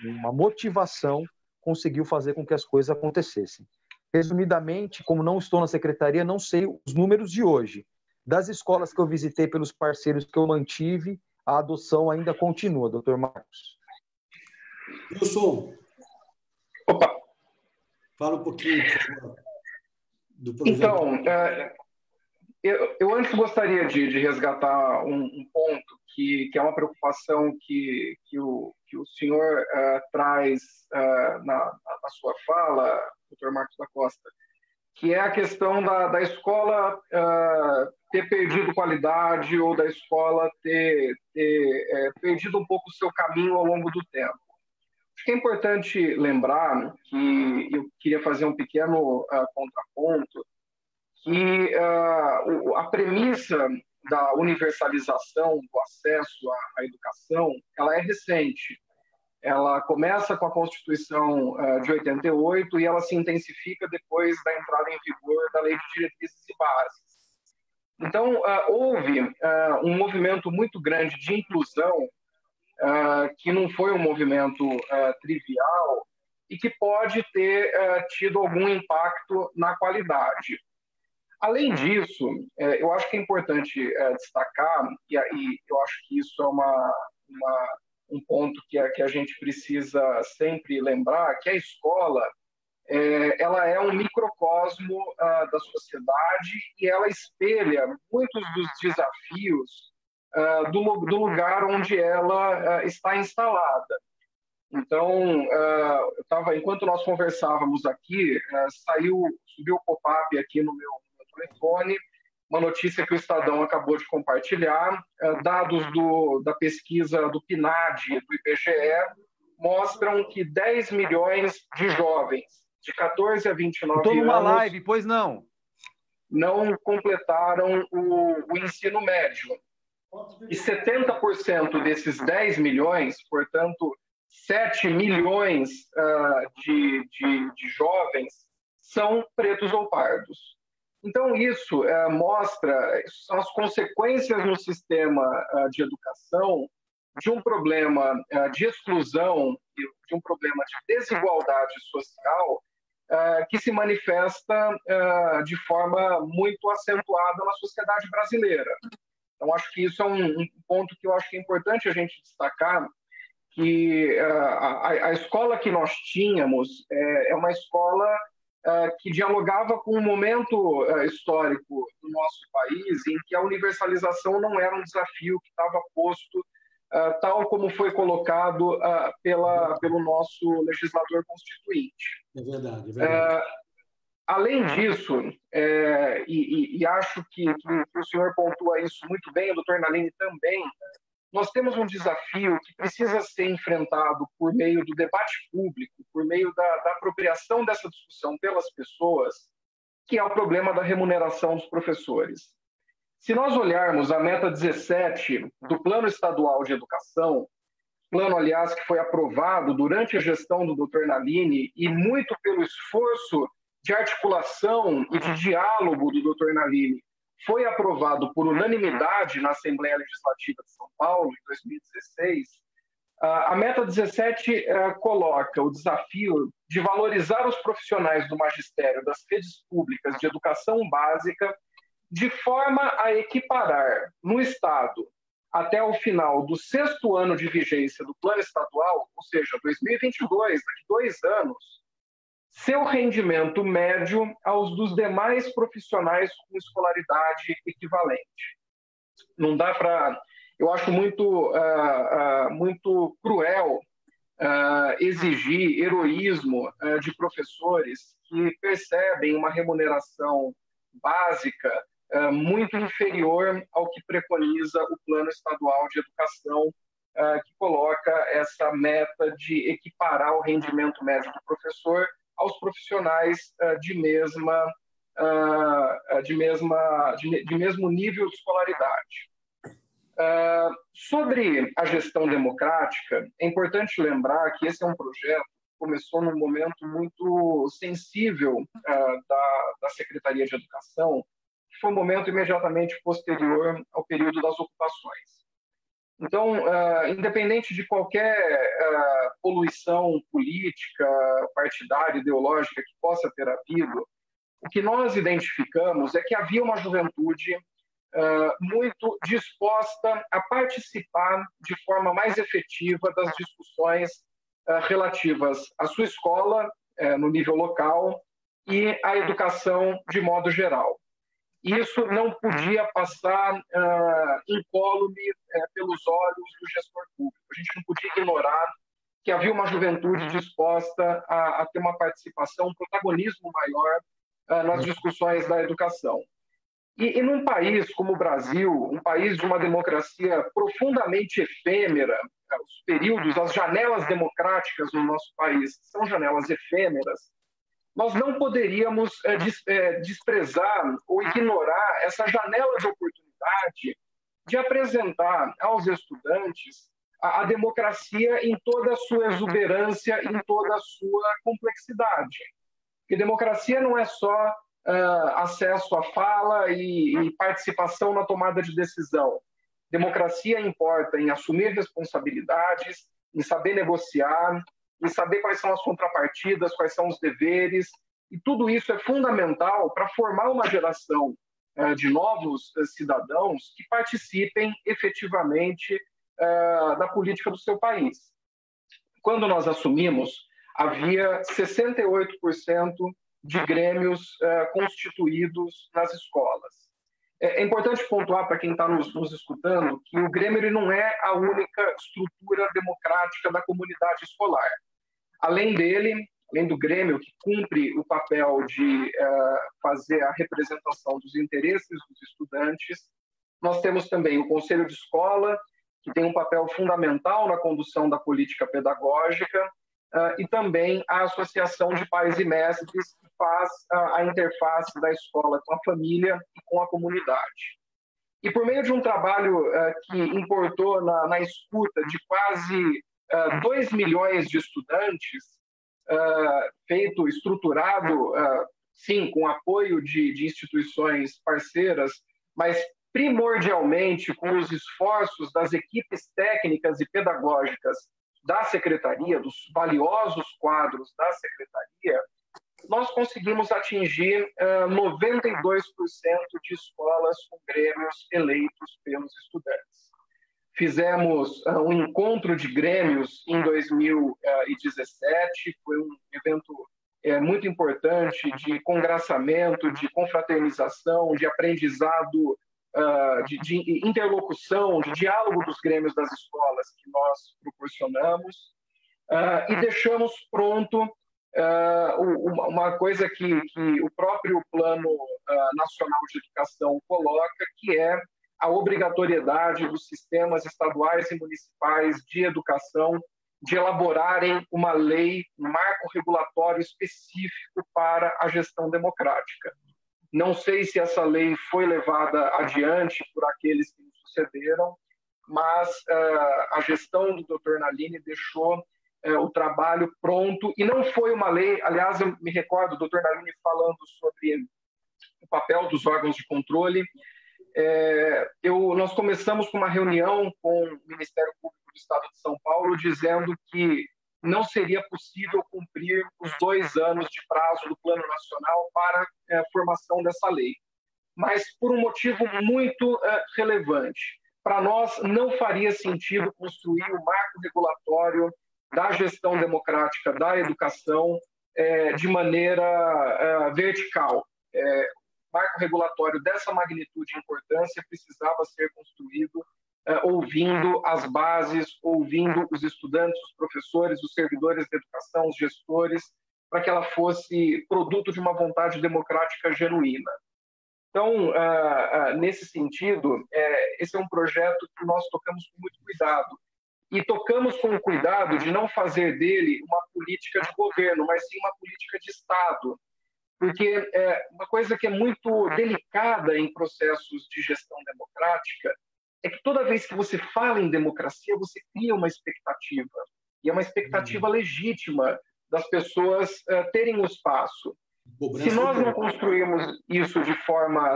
uma motivação, conseguiu fazer com que as coisas acontecessem. Resumidamente, como não estou na secretaria, não sei os números de hoje. Das escolas que eu visitei pelos parceiros que eu mantive, a adoção ainda continua, Dr. Marcos. Wilson. Opa! Fala um pouquinho do projeto. Então, eu antes gostaria de resgatar um ponto que é uma preocupação que o senhor traz na sua fala, Dr. Marcos da Costa, que é a questão da escola ter perdido qualidade ou da escola ter perdido um pouco o seu caminho ao longo do tempo. Acho que é importante lembrar que eu queria fazer um pequeno contraponto, que a premissa da universalização do acesso à educação, ela é recente. Ela começa com a Constituição de 88 e ela se intensifica depois da entrada em vigor da Lei de Diretrizes e Bases. Então, houve um movimento muito grande de inclusão, que não foi um movimento trivial e que pode ter tido algum impacto na qualidade. Além disso, eu acho que é importante destacar, e eu acho que isso é um ponto que a gente precisa sempre lembrar, que a escola ela é um microcosmo da sociedade e ela espelha muitos dos desafios do lugar onde ela está instalada. Então, enquanto nós conversávamos aqui, subiu o pop-up aqui no meu telefone, uma notícia que o Estadão acabou de compartilhar, dados da pesquisa do PNAD, do IBGE, mostram que 10 milhões de jovens de 14 a 29 Estou numa anos live, pois não completaram o ensino médio. E 70% desses 10 milhões, portanto, 7 milhões de jovens, são pretos ou pardos. Então, isso mostra são as consequências no sistema de educação de um problema de exclusão, de um problema de desigualdade social que se manifesta de forma muito acentuada na sociedade brasileira. Então, acho que isso é um ponto que eu acho que é importante a gente destacar, que a escola que nós tínhamos é uma escola que dialogava com um momento histórico do nosso país em que a universalização não era um desafio que estava posto tal como foi colocado pelo nosso legislador constituinte. É verdade, é verdade. Além disso, e acho que o senhor pontua isso muito bem, o doutor Nalini também, nós temos um desafio que precisa ser enfrentado por meio do debate público, por meio da apropriação dessa discussão pelas pessoas, que é o problema da remuneração dos professores. Se nós olharmos a meta 17 do Plano Estadual de Educação, plano, aliás, que foi aprovado durante a gestão do Dr. Nalini e muito pelo esforço de articulação e de diálogo do Dr. Nalini, foi aprovado por unanimidade na Assembleia Legislativa de São Paulo, em 2016, a meta 17 coloca o desafio de valorizar os profissionais do magistério das redes públicas de educação básica de forma a equiparar no Estado, até o final do 6º ano de vigência do plano estadual, ou seja, 2022, daqui 2 anos, seu rendimento médio aos dos demais profissionais com escolaridade equivalente. Não dá para... Eu acho muito cruel exigir heroísmo de professores que percebem uma remuneração básica muito inferior ao que preconiza o Plano Estadual de Educação, que coloca essa meta de equiparar o rendimento médio do professor aos profissionais de mesmo nível de escolaridade. Sobre a gestão democrática, é importante lembrar que esse é um projeto que começou num momento muito sensível da Secretaria de Educação, que foi um momento imediatamente posterior ao período das ocupações. Então, independente de qualquer poluição política, partidária, ideológica que possa ter havido, o que nós identificamos é que havia uma juventude muito disposta a participar de forma mais efetiva das discussões relativas à sua escola, no nível local, e à educação de modo geral. Isso não podia passar incólume pelos olhos do gestor público. A gente não podia ignorar que havia uma juventude disposta a ter uma participação, um protagonismo maior nas discussões da educação. E num país como o Brasil, um país de uma democracia profundamente efêmera, os períodos, as janelas democráticas no nosso país são janelas efêmeras, nós não poderíamos desprezar ou ignorar essa janela de oportunidade de apresentar aos estudantes a democracia em toda a sua exuberância, em toda a sua complexidade. Porque democracia não é só acesso à fala e participação na tomada de decisão. Democracia importa em assumir responsabilidades, em saber negociar, em saber quais são as contrapartidas, quais são os deveres, e tudo isso é fundamental para formar uma geração de novos cidadãos que participem efetivamente da política do seu país. Quando nós assumimos, havia 68% de grêmios constituídos nas escolas. É importante pontuar para quem está nos escutando que o Grêmio ele não é a única estrutura democrática da comunidade escolar. Além dele, além do Grêmio, que cumpre o papel de fazer a representação dos interesses dos estudantes, nós temos também o Conselho de Escola, que tem um papel fundamental na condução da política pedagógica, e também a Associação de Pais e Mestres, que faz a interface da escola com a família e com a comunidade. E por meio de um trabalho que importou na escuta de quase 2 milhões de estudantes, estruturado, sim, com apoio de instituições parceiras, mas primordialmente com os esforços das equipes técnicas e pedagógicas da Secretaria, dos valiosos quadros da Secretaria, nós conseguimos atingir 92% de escolas com grêmios eleitos pelos estudantes. Fizemos um encontro de grêmios em 2017, foi um evento muito importante de congraçamento, de confraternização, de aprendizado, de interlocução, de diálogo dos grêmios das escolas que nós proporcionamos, e deixamos pronto uma coisa que o próprio Plano Nacional de Educação coloca, que é a obrigatoriedade dos sistemas estaduais e municipais de educação de elaborarem uma lei, um marco regulatório específico para a gestão democrática. Não sei se essa lei foi levada adiante por aqueles que nos sucederam, mas a gestão do Dr. Nalini deixou o trabalho pronto, e não foi uma lei, aliás, eu me recordo do Dr. Nalini falando sobre o papel dos órgãos de controle. Nós começamos com uma reunião com o Ministério Público do Estado de São Paulo, dizendo que não seria possível cumprir os 2 anos de prazo do Plano Nacional para a formação dessa lei. Mas por um motivo muito relevante. Para nós, não faria sentido construir o marco regulatório da gestão democrática da educação de maneira vertical. O marco regulatório dessa magnitude e importância precisava ser construído ouvindo as bases, ouvindo os estudantes, os professores, os servidores de educação, os gestores, para que ela fosse produto de uma vontade democrática genuína. Então, nesse sentido, esse é um projeto que nós tocamos com muito cuidado. E tocamos com o cuidado de não fazer dele uma política de governo, mas sim uma política de Estado. Porque uma coisa que é muito delicada em processos de gestão democrática é que toda vez que você fala em democracia, você cria uma expectativa. E é uma expectativa legítima das pessoas terem um espaço. Se nós não construirmos isso de forma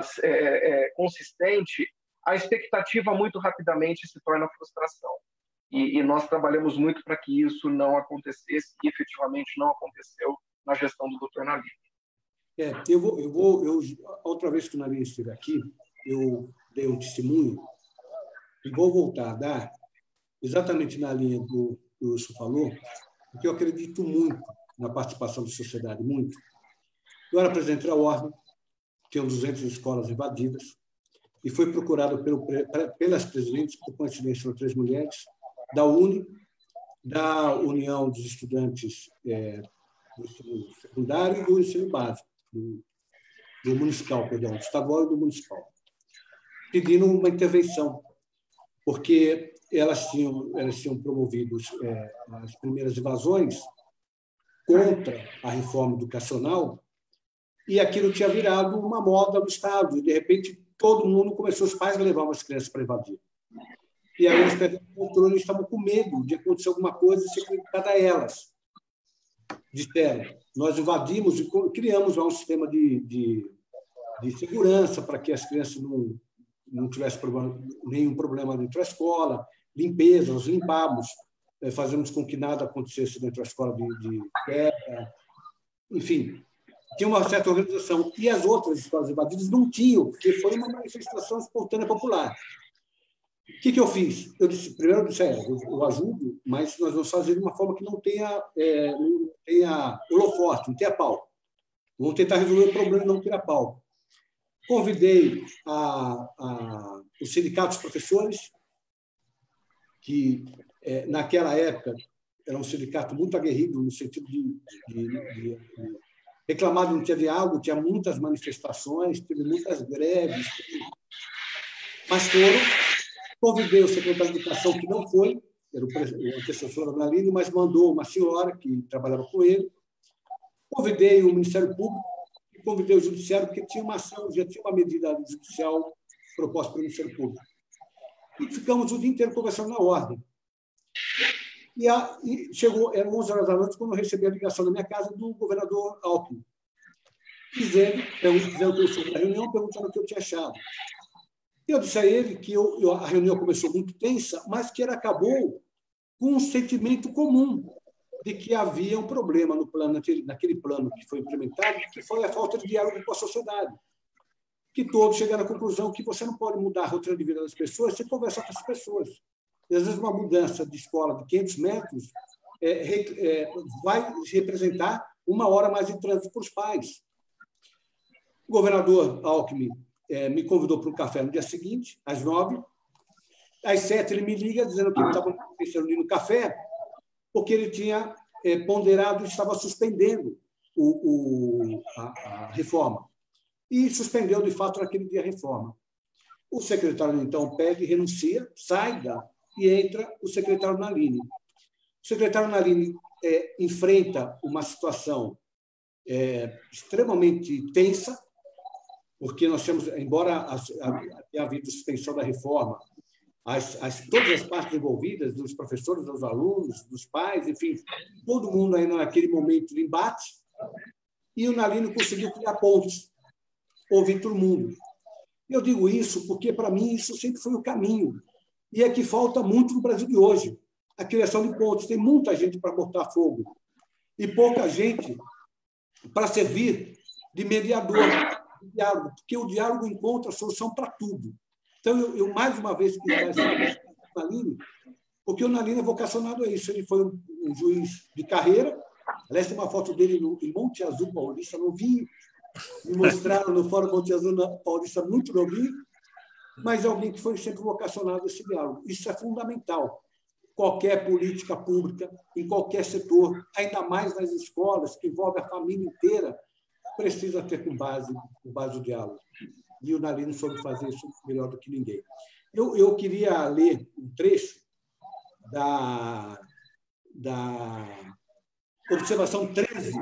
consistente, a expectativa muito rapidamente se torna frustração. E nós trabalhamos muito para que isso não acontecesse, e efetivamente não aconteceu na gestão do Dr. Nalini. Outra vez que o Nalini esteve aqui, eu dei um testemunho e vou voltar a dar, exatamente na linha do que o Wilson falou, porque eu acredito muito na participação da sociedade, muito. Eu era presidente da ordem, tinham 200 escolas invadidas, e foi procurado pelas presidentes, por coincidência, foram 3 mulheres, da UNE, da União dos Estudantes do Ensino Secundário e do Ensino Básico, do Municipal, perdão, do Estadual e do Municipal, pedindo uma intervenção, porque elas tinham promovido as primeiras invasões contra a reforma educacional, e aquilo tinha virado uma moda no Estado, e, de repente, todo mundo começou, os pais levavam as crianças para invadir. E aí eles pegaram o controle, eles estavam com medo de acontecer alguma coisa e ser comunicada a elas. Disseram, nós invadimos e criamos lá um sistema de segurança para que as crianças não tivessem nenhum problema dentro da escola, limpeza, nós limpávamos, fazemos com que nada acontecesse dentro da escola de guerra, enfim, tinha uma certa organização. E as outras escolas invadidas não tinham, porque foi uma manifestação espontânea popular. O que eu fiz? Eu disse, primeiro, eu ajudo, mas nós vamos fazer de uma forma que não tenha holofote, não tenha pau. Vamos tentar resolver o problema e não ter pau. Convidei os sindicatos de professores, que, naquela época, era um sindicato muito aguerrido, no sentido de reclamar de não ter diálogo, tinha muitas manifestações, teve muitas greves, mas foram. Convidei o secretário de Educação, que não foi, era o antecessor da Nalini, mas mandou uma senhora que trabalhava com ele. Convidei o Ministério Público e convidei o Judiciário, porque tinha uma ação, já tinha uma medida judicial proposta pelo Ministério Público. E ficamos o dia inteiro conversando na ordem. E chegou, eram 11 horas da noite, quando eu recebi a ligação da minha casa do governador Alckmin, dizendo que eu fui na reunião, perguntando o que eu tinha achado. Eu disse a ele que a reunião começou muito tensa, mas que ela acabou com um sentimento comum de que havia um problema no plano, naquele plano que foi implementado, que foi a falta de diálogo com a sociedade. Que todos chegaram à conclusão que você não pode mudar a rotina de vida das pessoas sem conversar com as pessoas. E, às vezes, uma mudança de escola de 500 metros vai representar 1 hora mais de trânsito para os pais. O governador Alckmin me convidou para um café no dia seguinte, às 9h. Às 7h, ele me liga dizendo que ele estava pensando em ir no café, porque ele tinha ponderado e estava suspendendo a reforma. E suspendeu, de fato, naquele dia a reforma. O secretário, então, pede, renuncia, sai e entra o secretário Nalini. O secretário Nalini enfrenta uma situação extremamente tensa, porque nós temos, embora tenha havido suspensão da reforma, todas as partes envolvidas, dos professores, dos alunos, dos pais, enfim, todo mundo aí naquele momento de embate, e o Nalino conseguiu criar pontes, ouvir todo mundo. Eu digo isso porque, para mim, isso sempre foi o caminho, e é que falta muito no Brasil de hoje, a criação de pontes. Tem muita gente para botar fogo, e pouca gente para servir de mediador, de diálogo, porque o diálogo encontra a solução para tudo. Então, eu mais uma vez quis dar esse Nalino, porque o Nalino é vocacionado a isso. Ele foi um juiz de carreira. Aliás, tem uma foto dele em Monte Azul Paulista, novinho. Me mostraram no Fórum Monte Azul Paulista, muito novinho, mas é alguém que foi sempre vocacionado a esse diálogo. Isso é fundamental. Qualquer política pública, em qualquer setor, ainda mais nas escolas, que envolve a família inteira, precisa ter com base o diálogo. E o Nalino soube fazer isso melhor do que ninguém. Eu queria ler um trecho da observação 13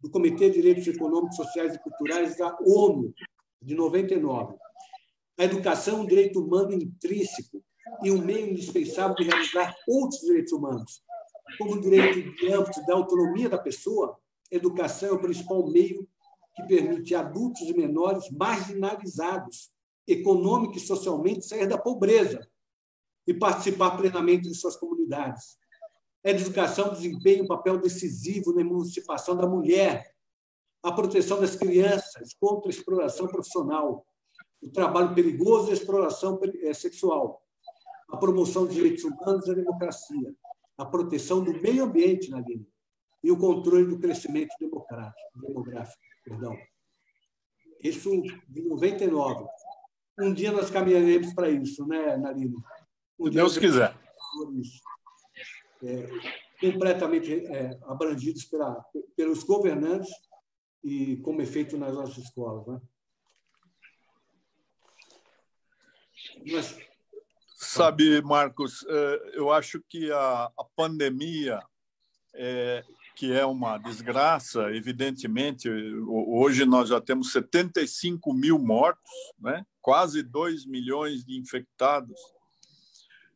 do Comitê de Direitos Econômicos, Sociais e Culturais da ONU, de 99. A educação é um direito humano intrínseco e um meio indispensável de realizar outros direitos humanos. Como o direito de âmbito da autonomia da pessoa, a educação é o principal meio que permite a adultos e menores marginalizados, econômica e socialmente, sair da pobreza e participar plenamente de suas comunidades. A educação desempenha um papel decisivo na emancipação da mulher, a proteção das crianças contra a exploração profissional, o trabalho perigoso e a exploração sexual, a promoção dos direitos humanos e a democracia, a proteção do meio ambiente na Guiné e o controle do crescimento demográfico. Isso de 99. Um dia nós caminharemos para isso, né, Nalino? Se Deus quiser. Completamente abrangidos pelos governantes e como é feito nas nossas escolas. Né? Sabe, Marcos, eu acho que a pandemia, que é uma desgraça, evidentemente, hoje nós já temos 75 mil mortos, né? Quase 2 milhões de infectados.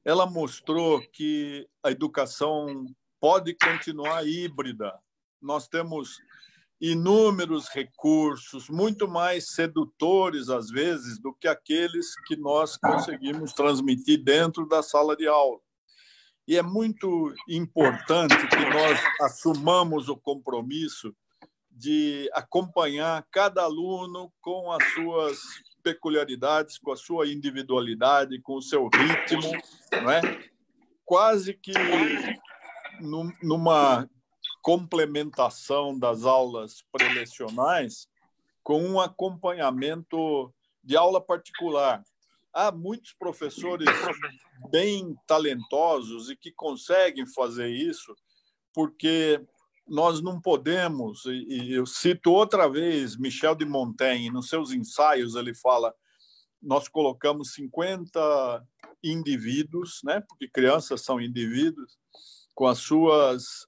Ela mostrou que a educação pode continuar híbrida. Nós temos inúmeros recursos, muito mais sedutores, às vezes, do que aqueles que nós conseguimos transmitir dentro da sala de aula. E é muito importante que nós assumamos o compromisso de acompanhar cada aluno com as suas peculiaridades, com a sua individualidade, com o seu ritmo, não é? Quase que numa complementação das aulas prelecionais com um acompanhamento de aula particular. Há muitos professores bem talentosos e que conseguem fazer isso, porque nós não podemos, e eu cito outra vez Michel de Montaigne, nos seus ensaios ele fala, nós colocamos 50 indivíduos, né, porque crianças são indivíduos, com as suas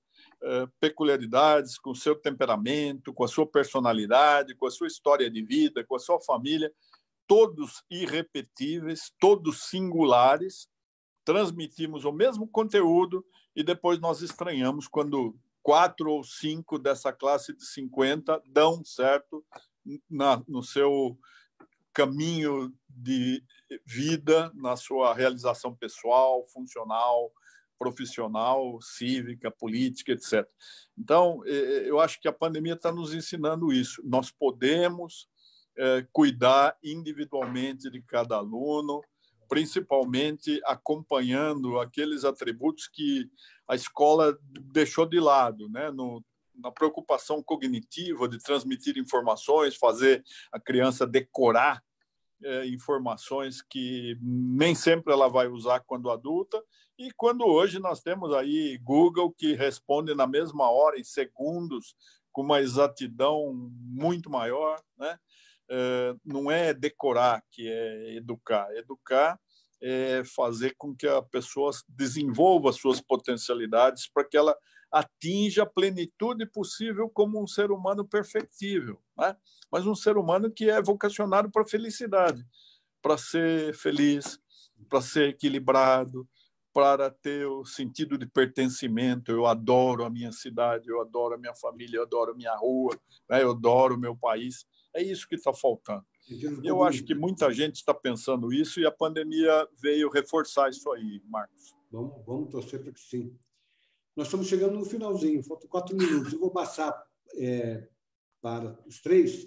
peculiaridades, com o seu temperamento, com a sua personalidade, com a sua história de vida, com a sua família, todos irrepetíveis, todos singulares, transmitimos o mesmo conteúdo e depois nós estranhamos quando 4 ou 5 dessa classe de 50 dão certo no seu caminho de vida, na sua realização pessoal, funcional, profissional, cívica, política, etc. Então, eu acho que a pandemia está nos ensinando isso. Nós podemos cuidar individualmente de cada aluno, principalmente acompanhando aqueles atributos que a escola deixou de lado, né? Na preocupação cognitiva de transmitir informações, fazer a criança decorar informações que nem sempre ela vai usar quando adulta, e quando hoje nós temos aí Google que responde na mesma hora, em segundos, com uma exatidão muito maior, né? Não é decorar que é educar. Educar é fazer com que a pessoa desenvolva suas potencialidades para que ela atinja a plenitude possível como um ser humano perfectível, né? Mas um ser humano que é vocacionado para a felicidade, para ser feliz, para ser equilibrado, para ter o sentido de pertencimento. Eu adoro a minha cidade, eu adoro a minha família, eu adoro a minha rua, né? Eu adoro o meu país. É isso que está faltando. Eu acho que muita gente está pensando isso e a pandemia veio reforçar isso aí, Marcos. Vamos torcer para que sim. Nós estamos chegando no finalzinho, faltam 4 minutos. Eu vou passar para os três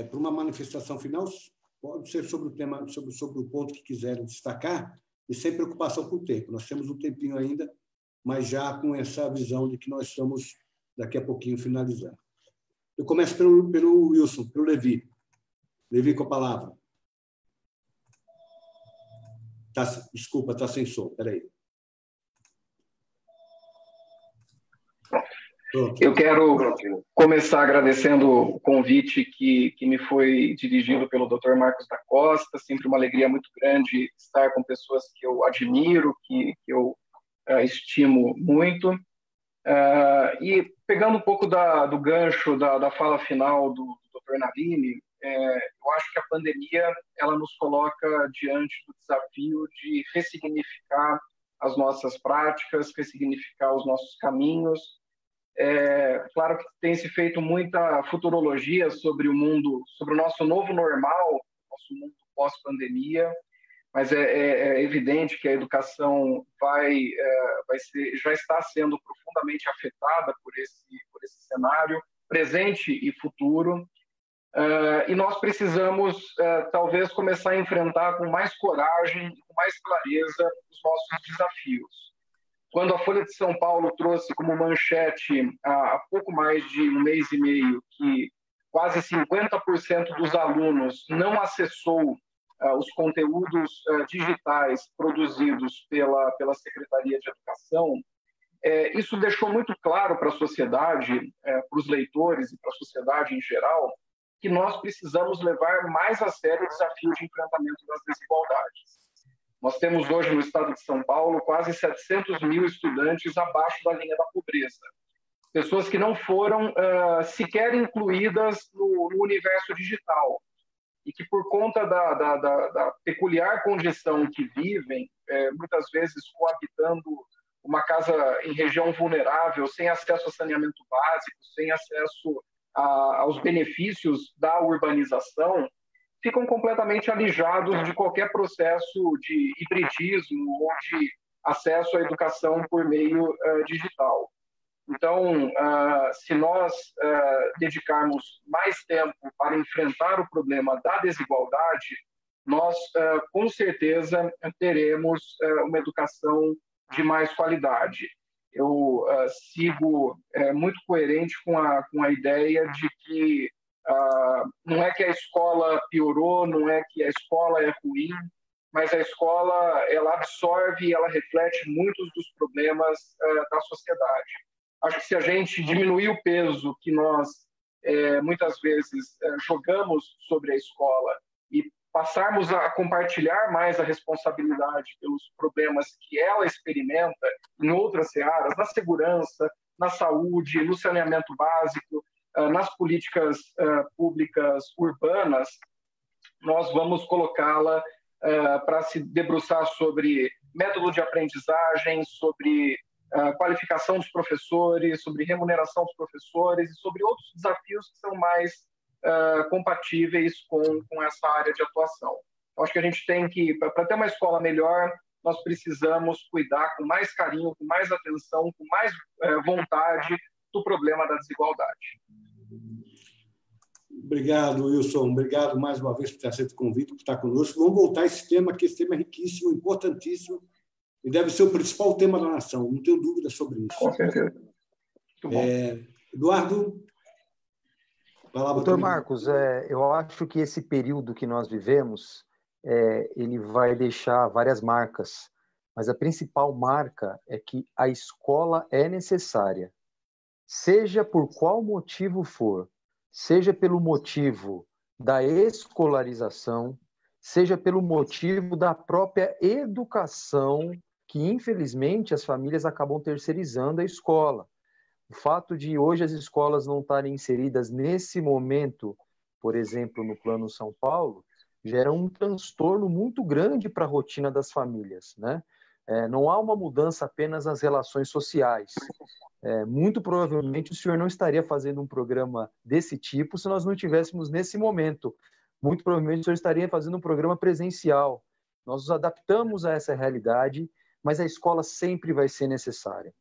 para uma manifestação final. Pode ser sobre o tema, sobre o ponto que quiserem destacar, e sem preocupação com o tempo. Nós temos um tempinho ainda, mas já com essa visão de que nós estamos, daqui a pouquinho, finalizando. Eu começo pelo Wilson, pelo Levi. Levi, com a palavra. Desculpa, está sem som. Espera aí. Eu quero começar agradecendo o convite que me foi dirigido pelo Dr. Marcos da Costa. Sempre uma alegria muito grande estar com pessoas que eu admiro, que eu estimo muito. E pegando um pouco do gancho da fala final do Dr. Nalini, eu acho que a pandemia ela nos coloca diante do desafio de ressignificar as nossas práticas, ressignificar os nossos caminhos. Claro que tem se feito muita futurologia sobre o mundo, sobre o nosso novo normal, nosso mundo pós-pandemia, mas é evidente que a educação já está sendo profundamente afetada por esse cenário, presente e futuro, e nós precisamos, talvez, começar a enfrentar com mais coragem e com mais clareza os nossos desafios. Quando a Folha de São Paulo trouxe como manchete, há pouco mais de um mês e meio, que quase 50% dos alunos não acessou os conteúdos digitais produzidos pela Secretaria de Educação, isso deixou muito claro para a sociedade, para os leitores e para a sociedade em geral, que nós precisamos levar mais a sério o desafio de enfrentamento das desigualdades. Nós temos hoje no estado de São Paulo quase 700 mil estudantes abaixo da linha da pobreza. Pessoas que não foram sequer incluídas no universo digital e que, por conta da peculiar condição que vivem, muitas vezes coabitando uma casa em região vulnerável, sem acesso a saneamento básico, sem acesso aos benefícios da urbanização, ficam completamente alijados de qualquer processo de hibridismo ou de acesso à educação por meio digital. Então, se nós dedicarmos mais tempo para enfrentar o problema da desigualdade, nós, com certeza, teremos uma educação de mais qualidade. Eu sigo muito coerente com a ideia de que não é que a escola piorou, não é que a escola é ruim, mas a escola ela absorve e ela reflete muitos dos problemas da sociedade. Acho que se a gente diminuir o peso que nós muitas vezes jogamos sobre a escola e passarmos a compartilhar mais a responsabilidade pelos problemas que ela experimenta em outras searas, na segurança, na saúde, no saneamento básico, nas políticas públicas urbanas, nós vamos colocá-la para se debruçar sobre método de aprendizagem, sobre qualificação dos professores, sobre remuneração dos professores e sobre outros desafios que são mais compatíveis com essa área de atuação. Eu acho que a gente tem que, para ter uma escola melhor, nós precisamos cuidar com mais carinho, com mais atenção, com mais vontade do problema da desigualdade. Obrigado, Wilson. Obrigado mais uma vez por ter aceito o convite, por estar conosco. Vamos voltar a esse tema, que esse tema é riquíssimo, importantíssimo, e deve ser o principal tema da nação, não tenho dúvida sobre isso. Com certeza. Muito bom. Eduardo? Doutor Marcos, eu acho que esse período que nós vivemos, ele vai deixar várias marcas, mas a principal marca é que a escola é necessária, seja por qual motivo for, seja pelo motivo da escolarização, seja pelo motivo da própria educação que, infelizmente, as famílias acabam terceirizando a escola. O fato de hoje as escolas não estarem inseridas nesse momento, por exemplo, no Plano São Paulo, gera um transtorno muito grande para a rotina das famílias, né? Não há uma mudança apenas nas relações sociais. Muito provavelmente o senhor não estaria fazendo um programa desse tipo se nós não estivéssemos nesse momento. Muito provavelmente o senhor estaria fazendo um programa presencial. Nós nos adaptamos a essa realidade, mas a escola sempre vai ser necessária.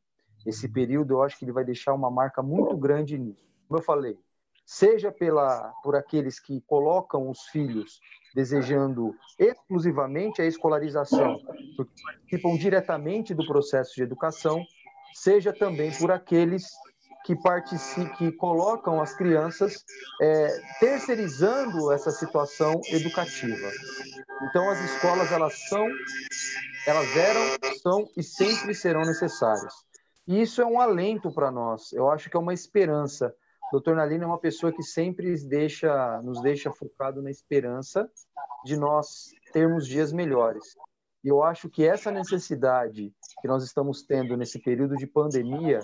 Esse período, eu acho que ele vai deixar uma marca muito grande nisso. Como eu falei, seja por aqueles que colocam os filhos desejando exclusivamente a escolarização, porque participam diretamente do processo de educação, seja também por aqueles que colocam as crianças terceirizando essa situação educativa. Então, as escolas, elas eram, são e sempre serão necessárias. E isso é um alento para nós, eu acho que é uma esperança. O Dr. Nalini é uma pessoa que sempre nos deixa focado na esperança de nós termos dias melhores. E eu acho que essa necessidade que nós estamos tendo nesse período de pandemia,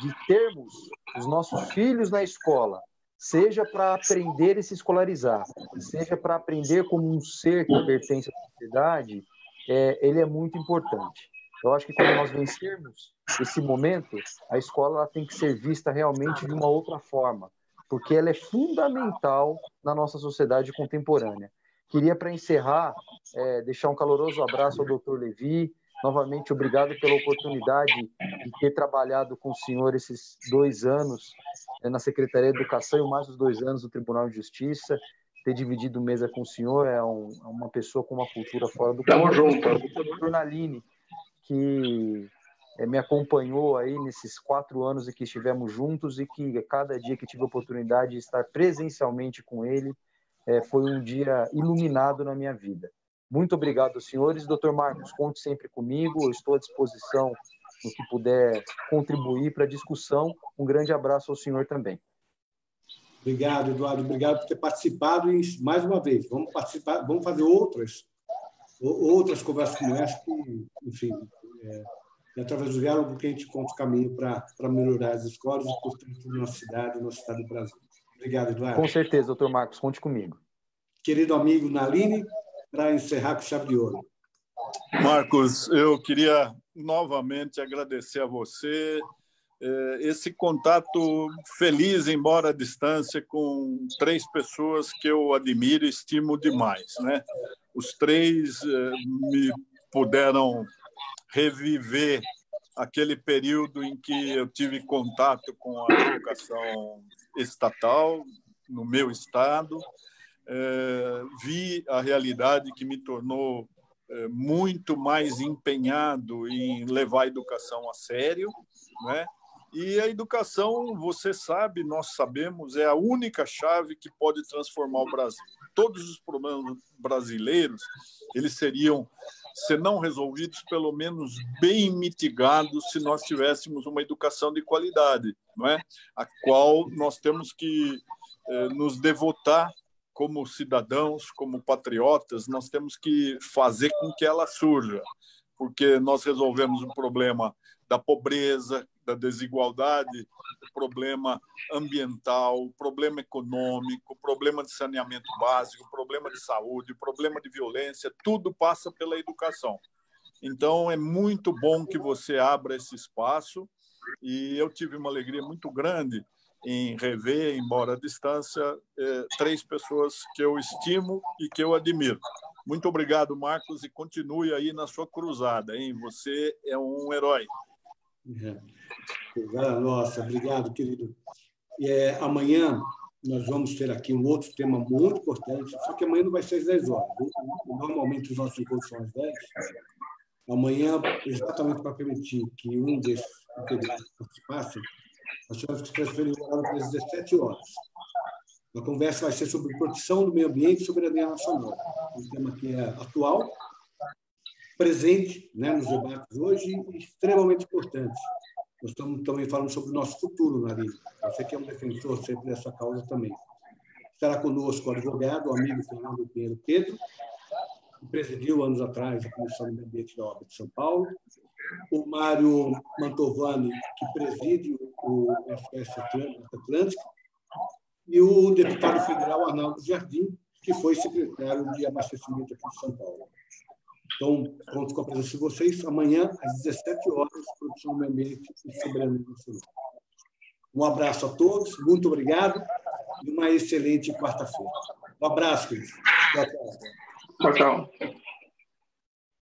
de termos os nossos filhos na escola, seja para aprender e se escolarizar, seja para aprender como um ser que pertence à sociedade, ele é muito importante. Eu acho que quando nós vencermos esse momento, a escola ela tem que ser vista realmente de uma outra forma, porque ela é fundamental na nossa sociedade contemporânea. Queria, para encerrar, deixar um caloroso abraço ao Dr. Levi. Novamente, obrigado pela oportunidade de ter trabalhado com o senhor esses 2 anos na Secretaria de Educação e mais os 2 anos no Tribunal de Justiça. Ter dividido mesa com o senhor é uma pessoa com uma cultura fora do comum. Tamo junto. O Dr. Nalini, que me acompanhou aí nesses 4 anos em que estivemos juntos e que cada dia que tive a oportunidade de estar presencialmente com ele, foi um dia iluminado na minha vida. Muito obrigado, senhores. Dr. Marcos, conte sempre comigo. Eu estou à disposição no que puder contribuir para a discussão. Um grande abraço ao senhor também. Obrigado, Eduardo. Obrigado por ter participado. E, mais uma vez, vamos participar, vamos fazer outras conversas como essa, que, enfim, através do diálogo que a gente conta o caminho para melhorar as escolas e, portanto, nossa cidade, nosso estado do Brasil. Obrigado, Eduardo. Com certeza, doutor Marcos, conte comigo. Querido amigo Nalini, para encerrar com chave de ouro. Marcos, eu queria novamente agradecer a você esse contato feliz, embora à distância, com 3 pessoas que eu admiro e estimo demais, né? Os 3 me puderam reviver aquele período em que eu tive contato com a educação estatal no meu estado, vi a realidade que me tornou muito mais empenhado em levar a educação a sério, né? E a educação, você sabe, nós sabemos, é a única chave que pode transformar o Brasil. Todos os problemas brasileiros, eles seriam, se não resolvidos, pelo menos bem mitigados se nós tivéssemos uma educação de qualidade, não é? A qual nós temos que nos devotar como cidadãos, como patriotas, nós temos que fazer com que ela surja, porque nós resolvemos o problema da pobreza, da desigualdade, o problema ambiental, o problema econômico, o problema de saneamento básico, o problema de saúde, o problema de violência, tudo passa pela educação. Então, é muito bom que você abra esse espaço e eu tive uma alegria muito grande em rever, embora à distância, 3 pessoas que eu estimo e que eu admiro. Muito obrigado, Marcos, e continue aí na sua cruzada, hein? Você é um herói. Nossa, obrigado, querido. Amanhã nós vamos ter aqui um outro tema muito importante, só que amanhã não vai ser às 10 horas. Normalmente os nossos encontros são às 10. Amanhã, exatamente para permitir que um desses integrantes participasse, nós tivemos que transferir o horário para as 17 horas. A conversa vai ser sobre proteção do meio ambiente e soberania nacional. Um tema que é atual, presente, né, nos debates hoje e extremamente importante. Nós estamos também falando sobre o nosso futuro, Nalini. Você que é um defensor sempre dessa causa também. Estará conosco o advogado, o amigo Fernando Pinheiro Pedro, que presidiu anos atrás a Comissão do Meio Ambiente da OAB de São Paulo, o Mário Mantovani, que preside o FS Atlântica, e o deputado federal Arnaldo Jardim, que foi secretário de abastecimento aqui de São Paulo. Então, conto com a presença de vocês amanhã, às 17 horas, Produção do Meio Ambiente e Soberania Nacional. Um abraço a todos, muito obrigado e uma excelente quarta-feira. Um abraço, queridos. Tchau, tchau. Tchau, tchau.